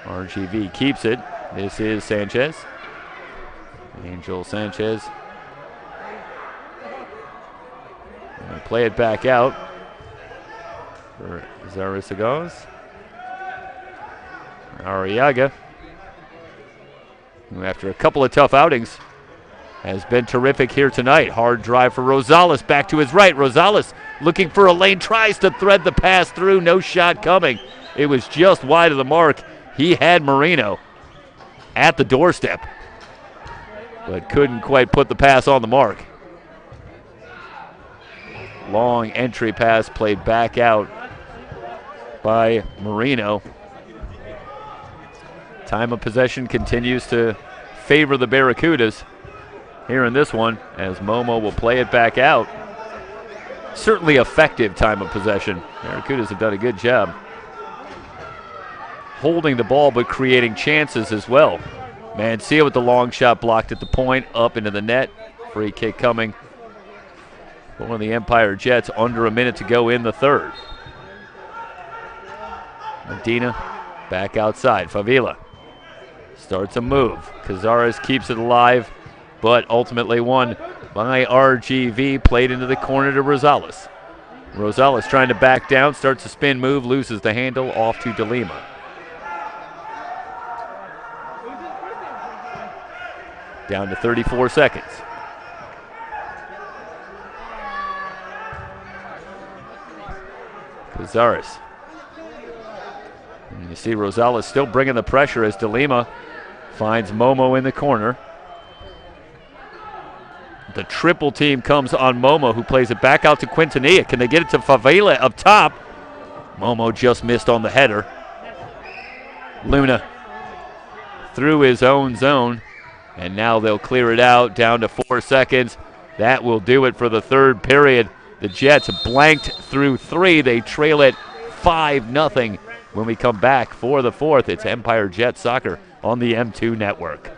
RGV keeps it. This is Sanchez. Angel Sanchez. And play it back out for Zarisagos. Arriaga, who after a couple of tough outings has been terrific here tonight. Hard drive for Rosales, back to his right. Rosales looking for a lane, tries to thread the pass through, no shot coming. It was just wide of the mark. He had Marino at the doorstep, but couldn't quite put the pass on the mark. Long entry pass played back out by Marino. Time of possession continues to favor the Barracudas here in this one, as Momo will play it back out. Certainly effective time of possession. Barracudas have done a good job holding the ball but creating chances as well. Mancia with the long shot blocked at the point, up into the net. Free kick coming for the Empire Jets, under a minute to go in the third. Medina back outside. Favila starts a move. Cazares keeps it alive, but ultimately won by RGV. Played into the corner to Rosales. Rosales trying to back down, starts a spin move, loses the handle, off to DeLima. Down to 34 seconds. Cazares. And you see Rosales still bringing the pressure as DeLima finds Momo in the corner. The triple team comes on Momo, who plays it back out to Quintanilla. Can they get it to Favela up top? Momo just missed on the header. Luna through his own zone, and now they'll clear it out down to 4 seconds. That will do it for the third period. The Jets blanked through 3. They trail it 5-0 when we come back for the fourth. It's Empire Jet Soccer on the M2 Network.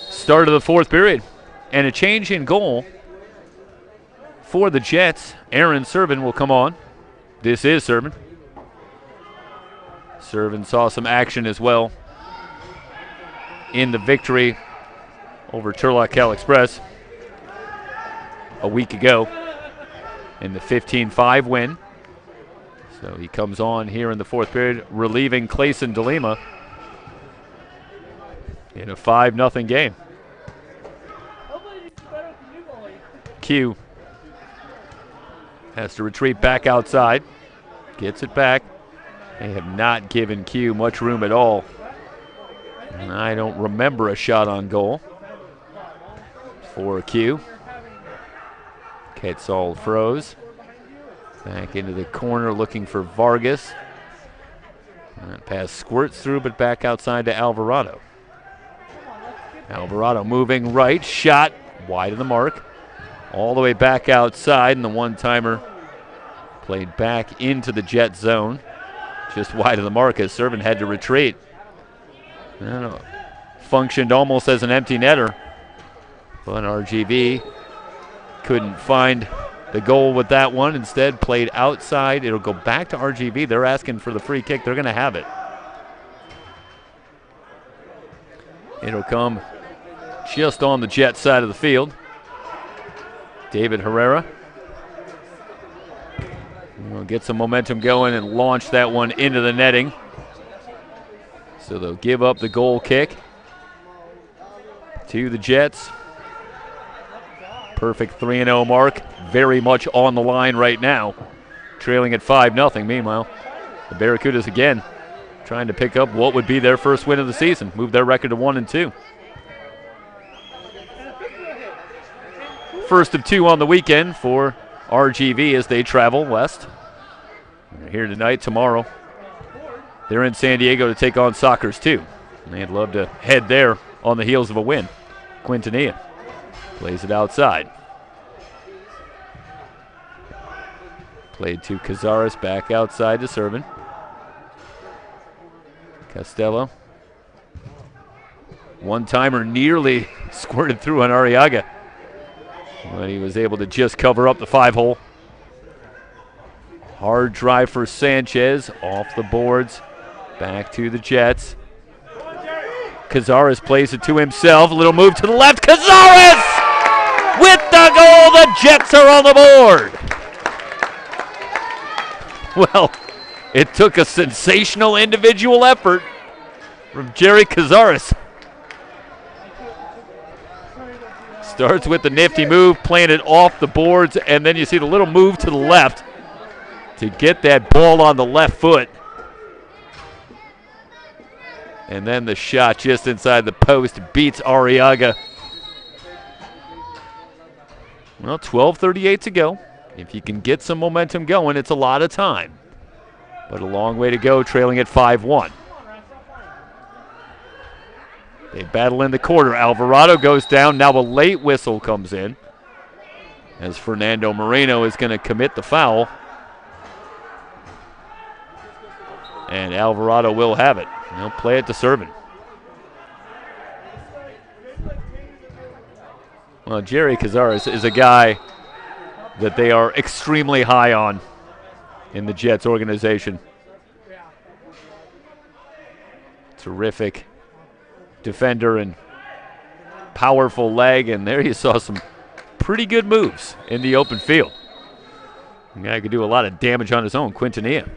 Start of the fourth period, and a change in goal for the Jets. Aaron Servin will come on. This is Servin. Servin saw some action as well in the victory over Turlock Cal Express a week ago in the 15-5 win. So he comes on here in the fourth period, relieving Clayson DeLima in a 5-0 game. Q has to retreat back outside. Gets it back. They have not given Q much room at all. And I don't remember a shot on goal for Q. Quetzal froze. Back into the corner looking for Vargas. That pass squirts through, but back outside to Alvarado. Alvarado moving right. Shot wide of the mark. All the way back outside, and the one-timer played back into the Jet zone. Just wide of the mark as Servin had to retreat. Functioned almost as an empty netter, but RGV couldn't find the goal with that one. Instead, played outside. It'll go back to RGV. They're asking for the free kick. They're going to have it. It'll come just on the Jet side of the field. David Herrera will get some momentum going and launch that one into the netting. So they'll give up the goal kick to the Jets. Perfect 3-0 mark. Very much on the line right now. Trailing at 5-0. Meanwhile, the Barracudas again trying to pick up what would be their first win of the season. Move their record to 1-2. First of 2 on the weekend for RGV as they travel west. They're here tonight, tomorrow. They're in San Diego to take on Sockers 2. And they'd love to head there on the heels of a win. Quintanilla plays it outside. Played to Cazares, back outside to Servin. Costello. One-timer nearly squirted through on Arriaga, but he was able to just cover up the 5-hole. Hard drive for Sanchez, off the boards, back to the Jets. Cazares plays it to himself, a little move to the left. Cazares with the goal, the Jets are on the board. Well, it took a sensational individual effort from Jerry Cazares. Starts with the nifty move, playing it off the boards, and then you see the little move to the left to get that ball on the left foot. And then the shot just inside the post beats Arriaga. Well, 12:38 to go. If you can get some momentum going, it's a lot of time. But a long way to go, trailing at 5-1. They battle in the corner. Alvarado goes down. Now a late whistle comes in as Fernando Moreno is going to commit the foul. And Alvarado will have it. He'll play it to Servin. Well, Jerry Cazares is a guy that they are extremely high on in the Jets organization. Terrific defender and powerful leg, and there you saw some pretty good moves in the open field. The guy could do a lot of damage on his own. Quintanilla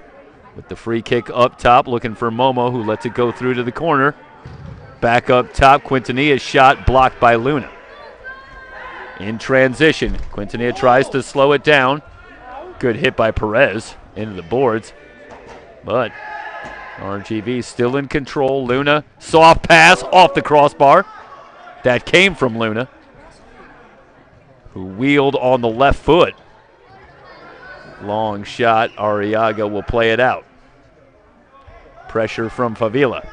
with the free kick up top, looking for Momo, who lets it go through to the corner. Back up top, Quintanilla's shot blocked by Luna. In transition, Quintanilla tries to slow it down. Good hit by Perez into the boards, but RGV still in control. Luna, soft pass off the crossbar. That came from Luna, who wheeled on the left foot. Long shot, Arriaga will play it out. Pressure from Favila.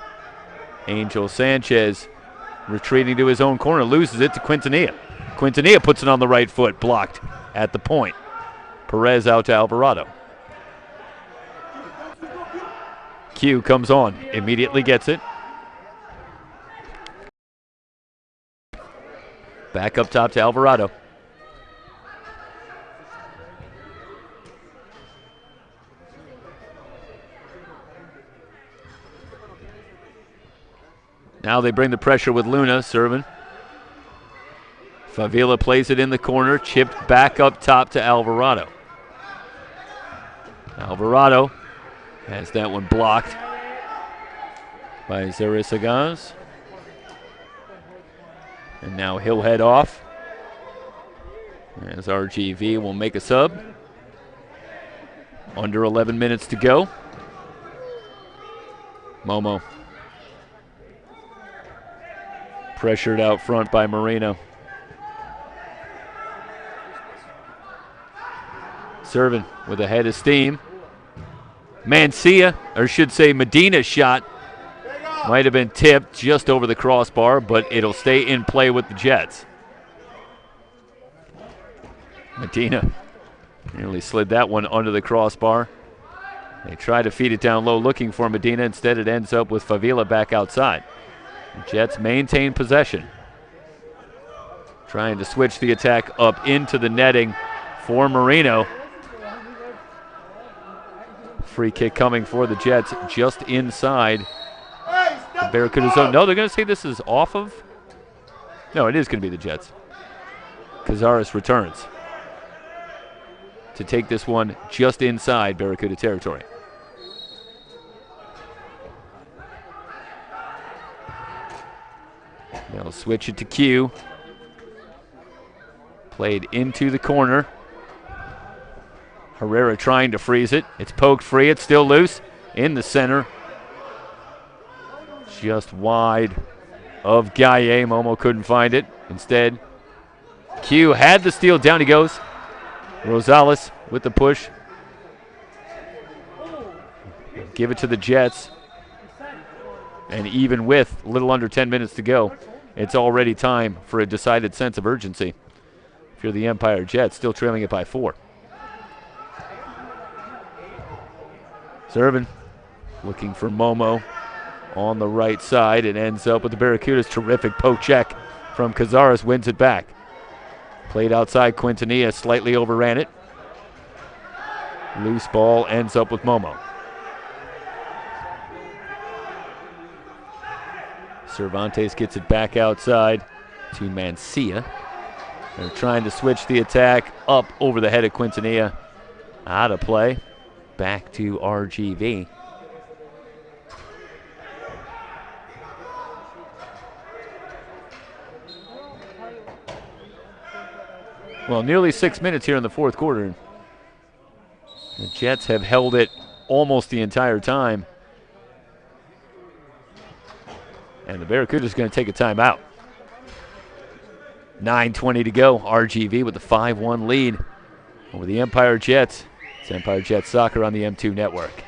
Angel Sanchez retreating to his own corner, loses it to Quintanilla. Quintanilla puts it on the right foot, blocked at the point. Perez out to Alvarado. Q comes on, immediately gets it. Back up top to Alvarado. Now they bring the pressure with Luna, Servin. Favila plays it in the corner, chipped back up top to Alvarado. Alvarado has that one blocked by Zarisagas. And now he'll head off as RGV will make a sub. Under 11 minutes to go. Momo. Pressured out front by Moreno. Servin with a head of steam. Mancia, or should say Medina's shot, might have been tipped just over the crossbar, but it'll stay in play with the Jets. Medina nearly slid that one under the crossbar. They try to feed it down low looking for Medina. Instead, it ends up with Favila back outside. The Jets maintain possession. Trying to switch the attack up into the netting for Marino. Free kick coming for the Jets just inside the Barracuda zone. No, they're going to say this is off of. No, it is going to be the Jets. Cazares returns to take this one just inside Barracuda territory. They'll switch it to Q. Played into the corner. Herrera trying to freeze it. It's poked free. It's still loose in the center. Just wide of Gaye. Momo couldn't find it. Instead, Q had the steal. Down he goes. Rosales with the push. Give it to the Jets. And even with a little under 10 minutes to go, it's already time for a decided sense of urgency. If you're the Empire Jets, still trailing it by 4. Serving, looking for Momo on the right side. It ends up with the Barracudas. Terrific poke check from Cazares, wins it back. Played outside, Quintanilla slightly overran it. Loose ball ends up with Momo. Cervantes gets it back outside to Mancia. They're trying to switch the attack up over the head of Quintanilla. Out of play. Back to RGV. Well, nearly 6 minutes here in the fourth quarter. The Jets have held it almost the entire time. And the Barracudas going to take a timeout. 9:20 to go. RGV with the 5-1 lead over the Empire Jets. It's Empire Jets Soccer on the M2 Network.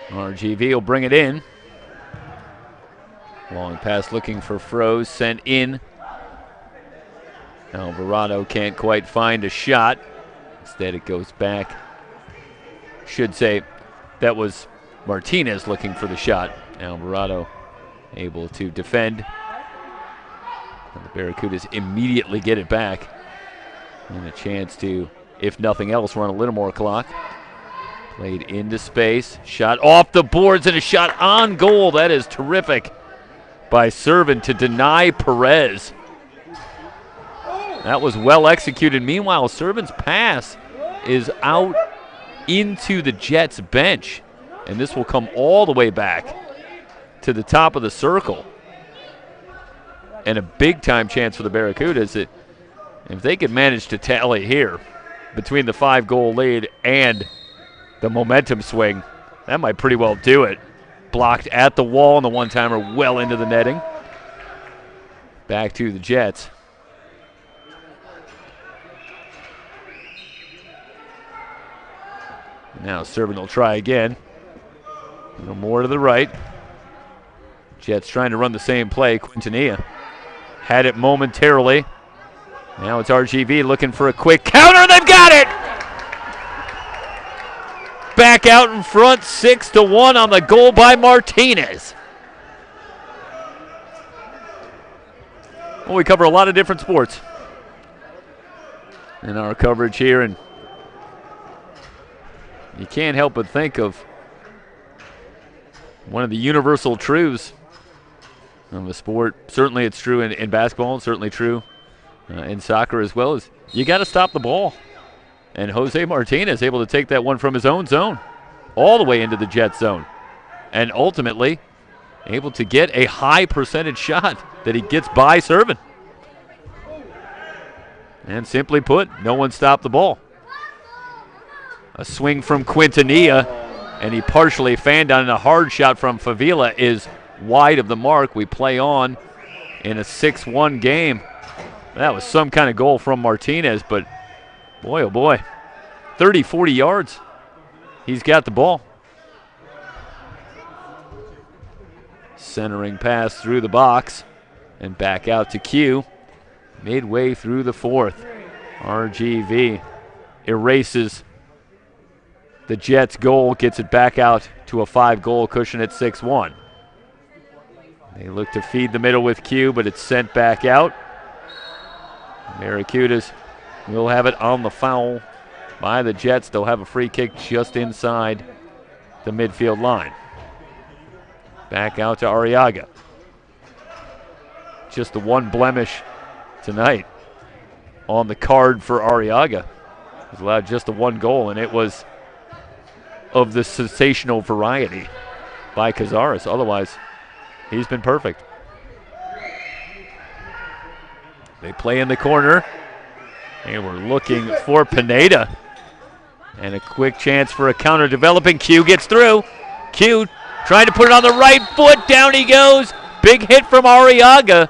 RGV will bring it in. Long pass looking for Froze, sent in. Alvarado can't quite find a shot. Instead it goes back. Should say that was Martinez looking for the shot. Alvarado able to defend. And the Barracudas immediately get it back. And a chance to, if nothing else, run a little more clock. Played into space. Shot off the boards and a shot on goal. That is terrific by Servin to deny Perez. That was well executed. Meanwhile, Servin's pass is out into the Jets bench. And this will come all the way back to the top of the circle. And a big-time chance for the Barracudas. That if they could manage to tally here between the 5-goal lead and the momentum swing, that might pretty well do it. blocked at the wall, and the one-timer well into the netting. Back to the Jets. Now Serban will try again. A little more to the right. Jets trying to run the same play. Quintanilla had it momentarily. Now it's RGV looking for a quick counter. They've got it! Back out in front, 6-1 on the goal by Martinez. Well, we cover a lot of different sports in our coverage here, and you can't help but think of one of the universal truths of the sport. Certainly it's true in basketball, and certainly true in soccer as well, is you got to stop the ball. And Jose Martinez able to take that one from his own zone all the way into the Jet zone, and ultimately able to get a high percentage shot that he gets by Serban. And simply put, no one stopped the ball. A swing from Quintanilla, and he partially fanned on, and a hard shot from Favila is wide of the mark. We play on in a 6-1 game. That was some kind of goal from Martinez, but boy, oh boy, 30, 40 yards. He's got the ball. Centering pass through the box and back out to Q. Midway through the fourth, RGV erases the Jets' goal, gets it back out to a 5-goal cushion at 6-1. They look to feed the middle with Q, but it's sent back out. Barracudas will have it on the foul by the Jets. They'll have a free kick just inside the midfield line. Back out to Arriaga. Just the one blemish tonight on the card for Arriaga. He's allowed just the one goal, and it was of the sensational variety by Cazares. Otherwise, he's been perfect. They play in the corner, and we're looking for Pineda. And a quick chance for a counter developing. Q gets through. Q trying to put it on the right foot. Down he goes. Big hit from Arriaga.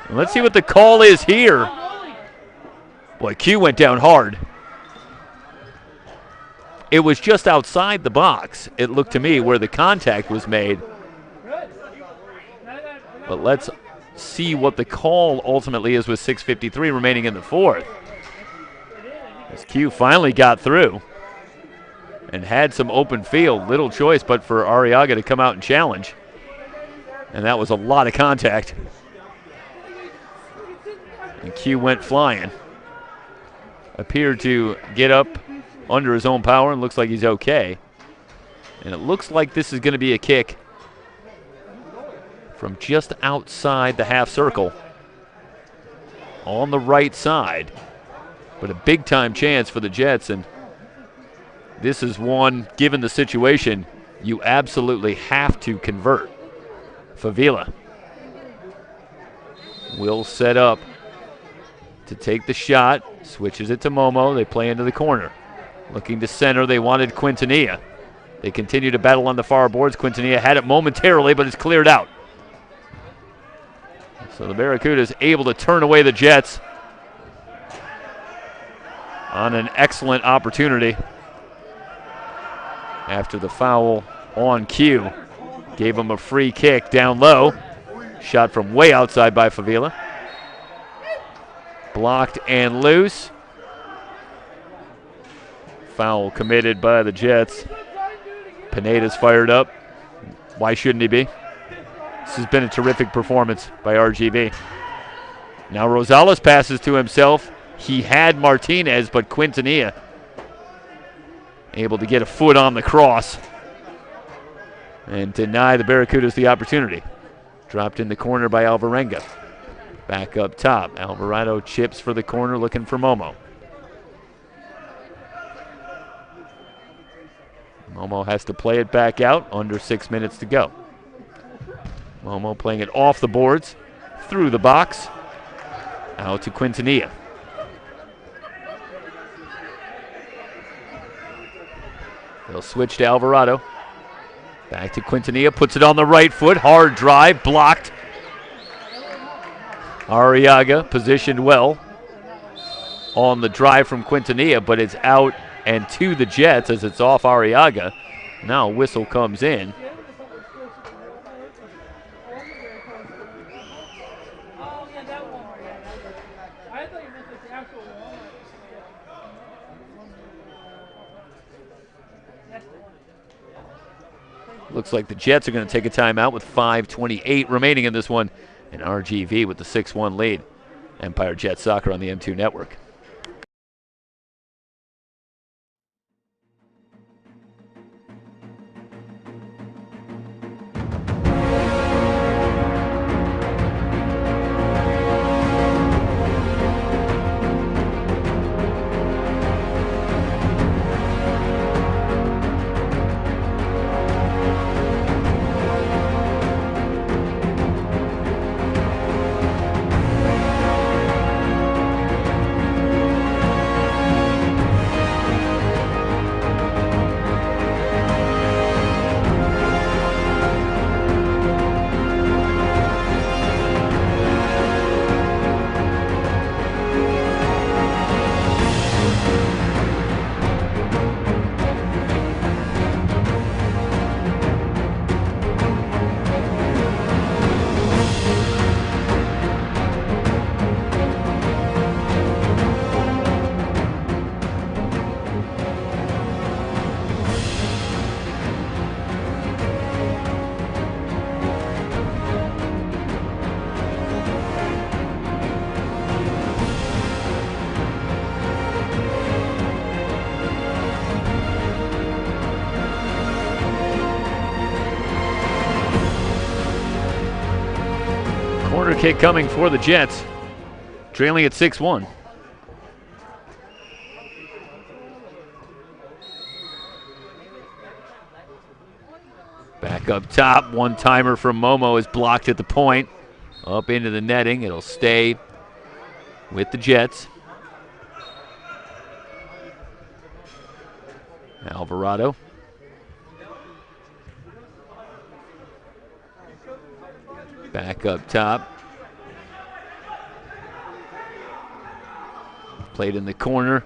Let's see what the call is here. Boy, Q went down hard. It was just outside the box, it looked to me, where the contact was made. But let's see what the call ultimately is with 6:53 remaining in the fourth. As Q finally got through and had some open field, little choice but for Arriaga to come out and challenge. And that was a lot of contact. And Q went flying. Appeared to get up under his own power and looks like he's okay. And it looks like this is going to be a kick from just outside the half circle on the right side. But a big-time chance for the Jets, and this is one, given the situation, you absolutely have to convert. Favila will set up to take the shot, switches it to Momo. They play into the corner. Looking to center, they wanted Quintanilla. They continue to battle on the far boards. Quintanilla had it momentarily, but it's cleared out. So the Barracudas able to turn away the Jets on an excellent opportunity after the foul on Q. Gave him a free kick down low. Shot from way outside by Favila. Blocked and loose. Foul committed by the Jets. Pineda's fired up. Why shouldn't he be? This has been a terrific performance by RGV. Now Rosales passes to himself. He had Martinez, but Quintanilla able to get a foot on the cross and deny the Barracudas the opportunity. Dropped in the corner by Alvarenga. Back up top. Alvarado chips for the corner, looking for Momo. Momo has to play it back out, under 6 minutes to go. Momo playing it off the boards, through the box, out to Quintanilla. They'll switch to Alvarado. Back to Quintanilla, puts it on the right foot. Hard drive, blocked. Arriaga positioned well on the drive from Quintanilla, but it's out and to the Jets as it's off Arriaga. Now a whistle comes in. Looks like the Jets are going to take a timeout with 5:28 remaining in this one. And RGV with the 6-1 lead. Empire Jet Soccer on the M2 network. Corner kick coming for the Jets, trailing at 6-1. Back up top, one-timer from Momo is blocked at the point. Up into the netting, it'll stay with the Jets. Alvarado. Back up top. Played in the corner.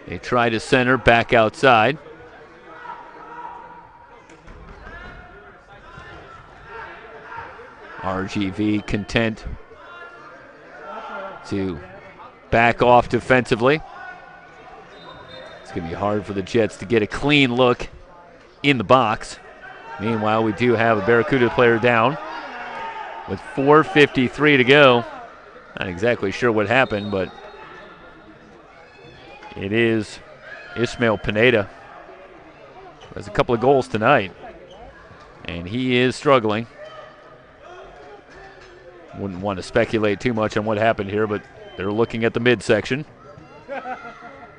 They try to center, back outside. RGV content to back off defensively. It's going to be hard for the Jets to get a clean look in the box. Meanwhile, we do have a Barracuda player down with 4:53 to go. Not exactly sure what happened, but it is Ismael Pineda, who has a couple of goals tonight, and he is struggling. Wouldn't want to speculate too much on what happened here, but they're looking at the midsection,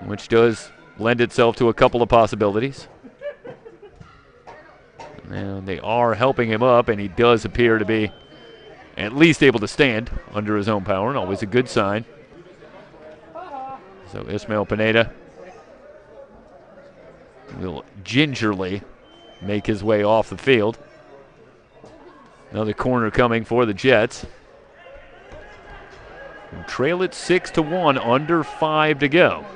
which does lend itself to a couple of possibilities. And they are helping him up, and he does appear to be at least able to stand under his own power, and always a good sign. So Ismael Pineda will gingerly make his way off the field. Another corner coming for the Jets. We'll trail it 6-1, under 5 to go.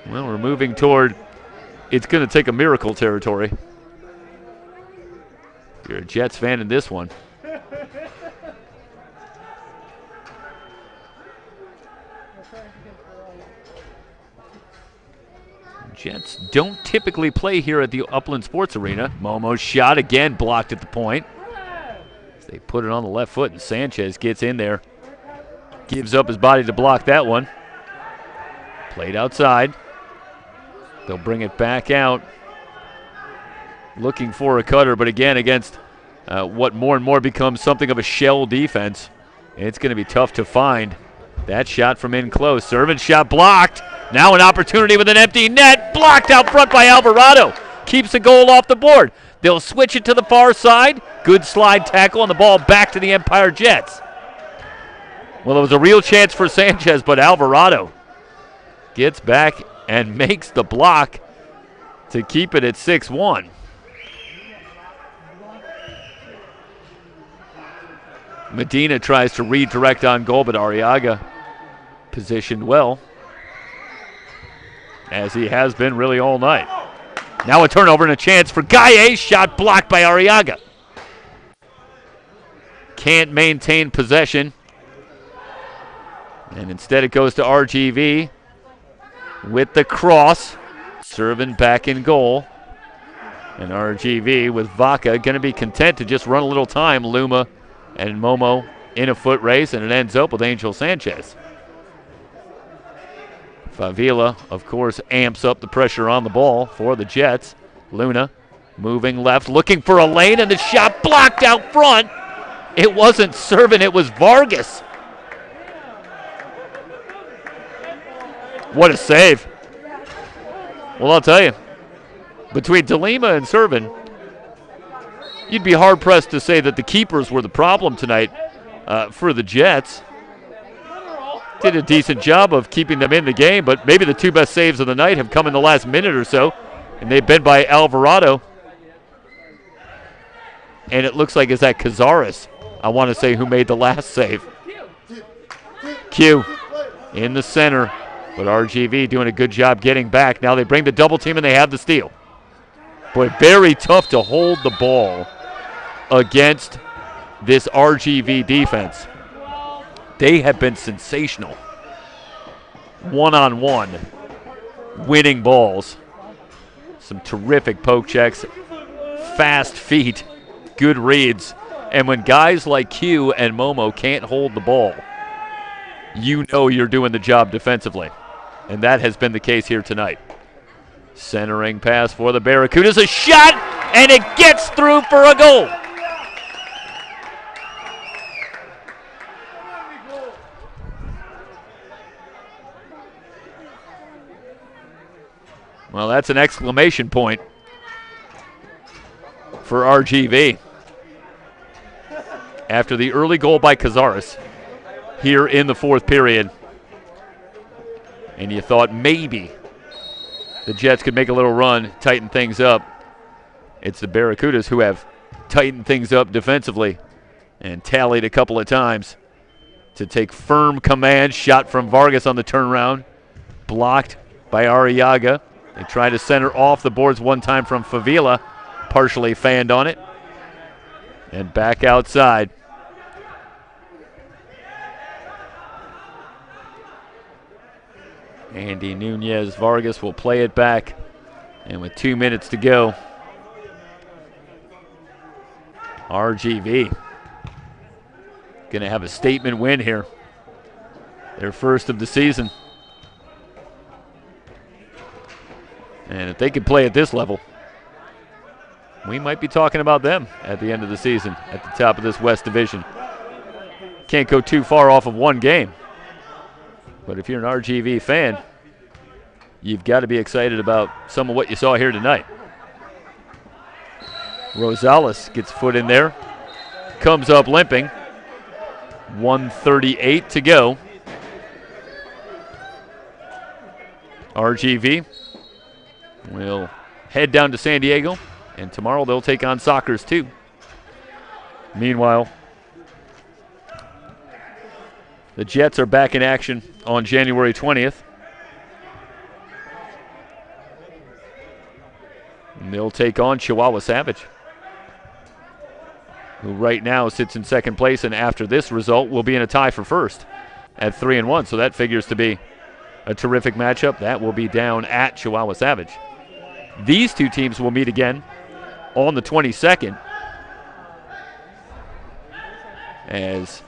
Well, we're moving toward it's going to take a miracle territory. If you're a Jets fan in this one. Jets don't typically play here at the Upland Sports Arena. Momo's shot again blocked at the point. They put it on the left foot, and Sanchez gets in there. Gives up his body to block that one. Played outside. They'll bring it back out. Looking for a cutter, but again against what more and more becomes something of a shell defense. It's going to be tough to find that shot from in close. Servant shot blocked. Now an opportunity with an empty net. Blocked out front by Alvarado. Keeps the goal off the board. They'll switch it to the far side. Good slide tackle, and the ball back to the Empire Jets. Well, it was a real chance for Sanchez, but Alvarado gets back and makes the block to keep it at 6-1. Medina tries to redirect on goal, but Arriaga positioned well, as he has been really all night. Now a turnover and a chance for Gaye. Shot blocked by Arriaga. Can't maintain possession. And instead it goes to RGV with the cross. Serving back in goal. And RGV with Vaca going to be content to just run a little time. Luma and Momo in a foot race, and it ends up with Angel Sanchez. Favila, of course, amps up the pressure on the ball for the Jets. Luna moving left, looking for a lane, and the shot blocked out front. It wasn't Servin, it was Vargas. What a save. Well, I'll tell you, between DeLima and Servin, you'd be hard-pressed to say that the keepers were the problem tonight for the Jets. Did a decent job of keeping them in the game, but maybe the two best saves of the night have come in the last minute or so, and they've been by Alvarado. And it looks like it's that Cazares, I want to say, who made the last save. Q in the center, but RGV doing a good job getting back. Now they bring the double team and they have the steal. Boy, very tough to hold the ball against this RGV defense. They have been sensational. One-on-one, winning balls. Some terrific poke checks, fast feet, good reads. And when guys like Q and Momo can't hold the ball, you know you're doing the job defensively. And that has been the case here tonight. Centering pass for the Barracudas, a shot, and it gets through for a goal. Well, that's an exclamation point for RGV. After the early goal by Cazares here in the fourth period. And you thought maybe the Jets could make a little run, tighten things up. It's the Barracudas who have tightened things up defensively and tallied a couple of times to take firm command. Shot from Vargas on the turnaround, blocked by Arriaga. They try to center off the boards one time from Favila, partially fanned on it. And back outside. Andy Nunez Vargas will play it back. And with 2 minutes to go, RGV going to have a statement win here. Their first of the season. And if they can play at this level, we might be talking about them at the end of the season at the top of this West Division. Can't go too far off of one game. But if you're an RGV fan, you've got to be excited about some of what you saw here tonight. Rosales gets foot in there, comes up limping. 1:38 to go. RGV will head down to San Diego, and tomorrow they'll take on Sockers too. Meanwhile, the Jets are back in action on January 20th. And they'll take on Chihuahua Savage, who right now sits in second place, and after this result will be in a tie for first at 3-1. So that figures to be a terrific matchup. That will be down at Chihuahua Savage. These two teams will meet again on the 22nd, as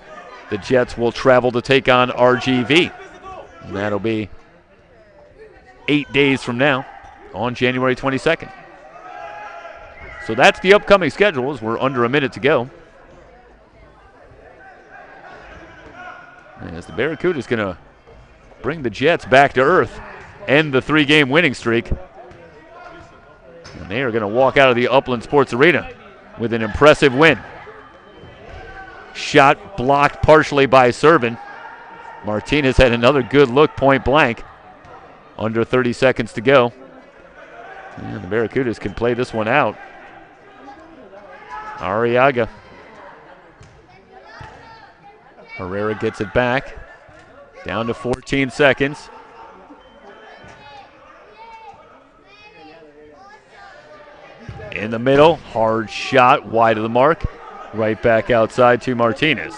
the Jets will travel to take on RGV. And that'll be 8 days from now on January 22nd. So that's the upcoming schedule, as we're under a minute to go. As the Barracudas going to bring the Jets back to earth, end the 3-game winning streak. And they are going to walk out of the Upland Sports Arena with an impressive win. Shot blocked partially by Servin. Martinez had another good look, point blank. Under 30 seconds to go. And the Barracudas can play this one out. Arriaga Herrera gets it back. Down to 14 seconds. In the middle, hard shot, wide of the mark. Right back outside to Martinez.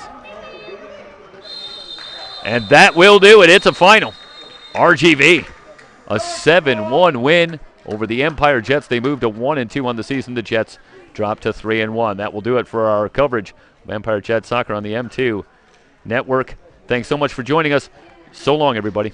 And that will do it. It's a final. RGV, a 7-1 win over the Empire Jets. They moved to 1-2 on the season. The Jets dropped to 3-1. That will do it for our coverage of Empire Jets soccer on the M2 Network. Thanks so much for joining us. So long, everybody.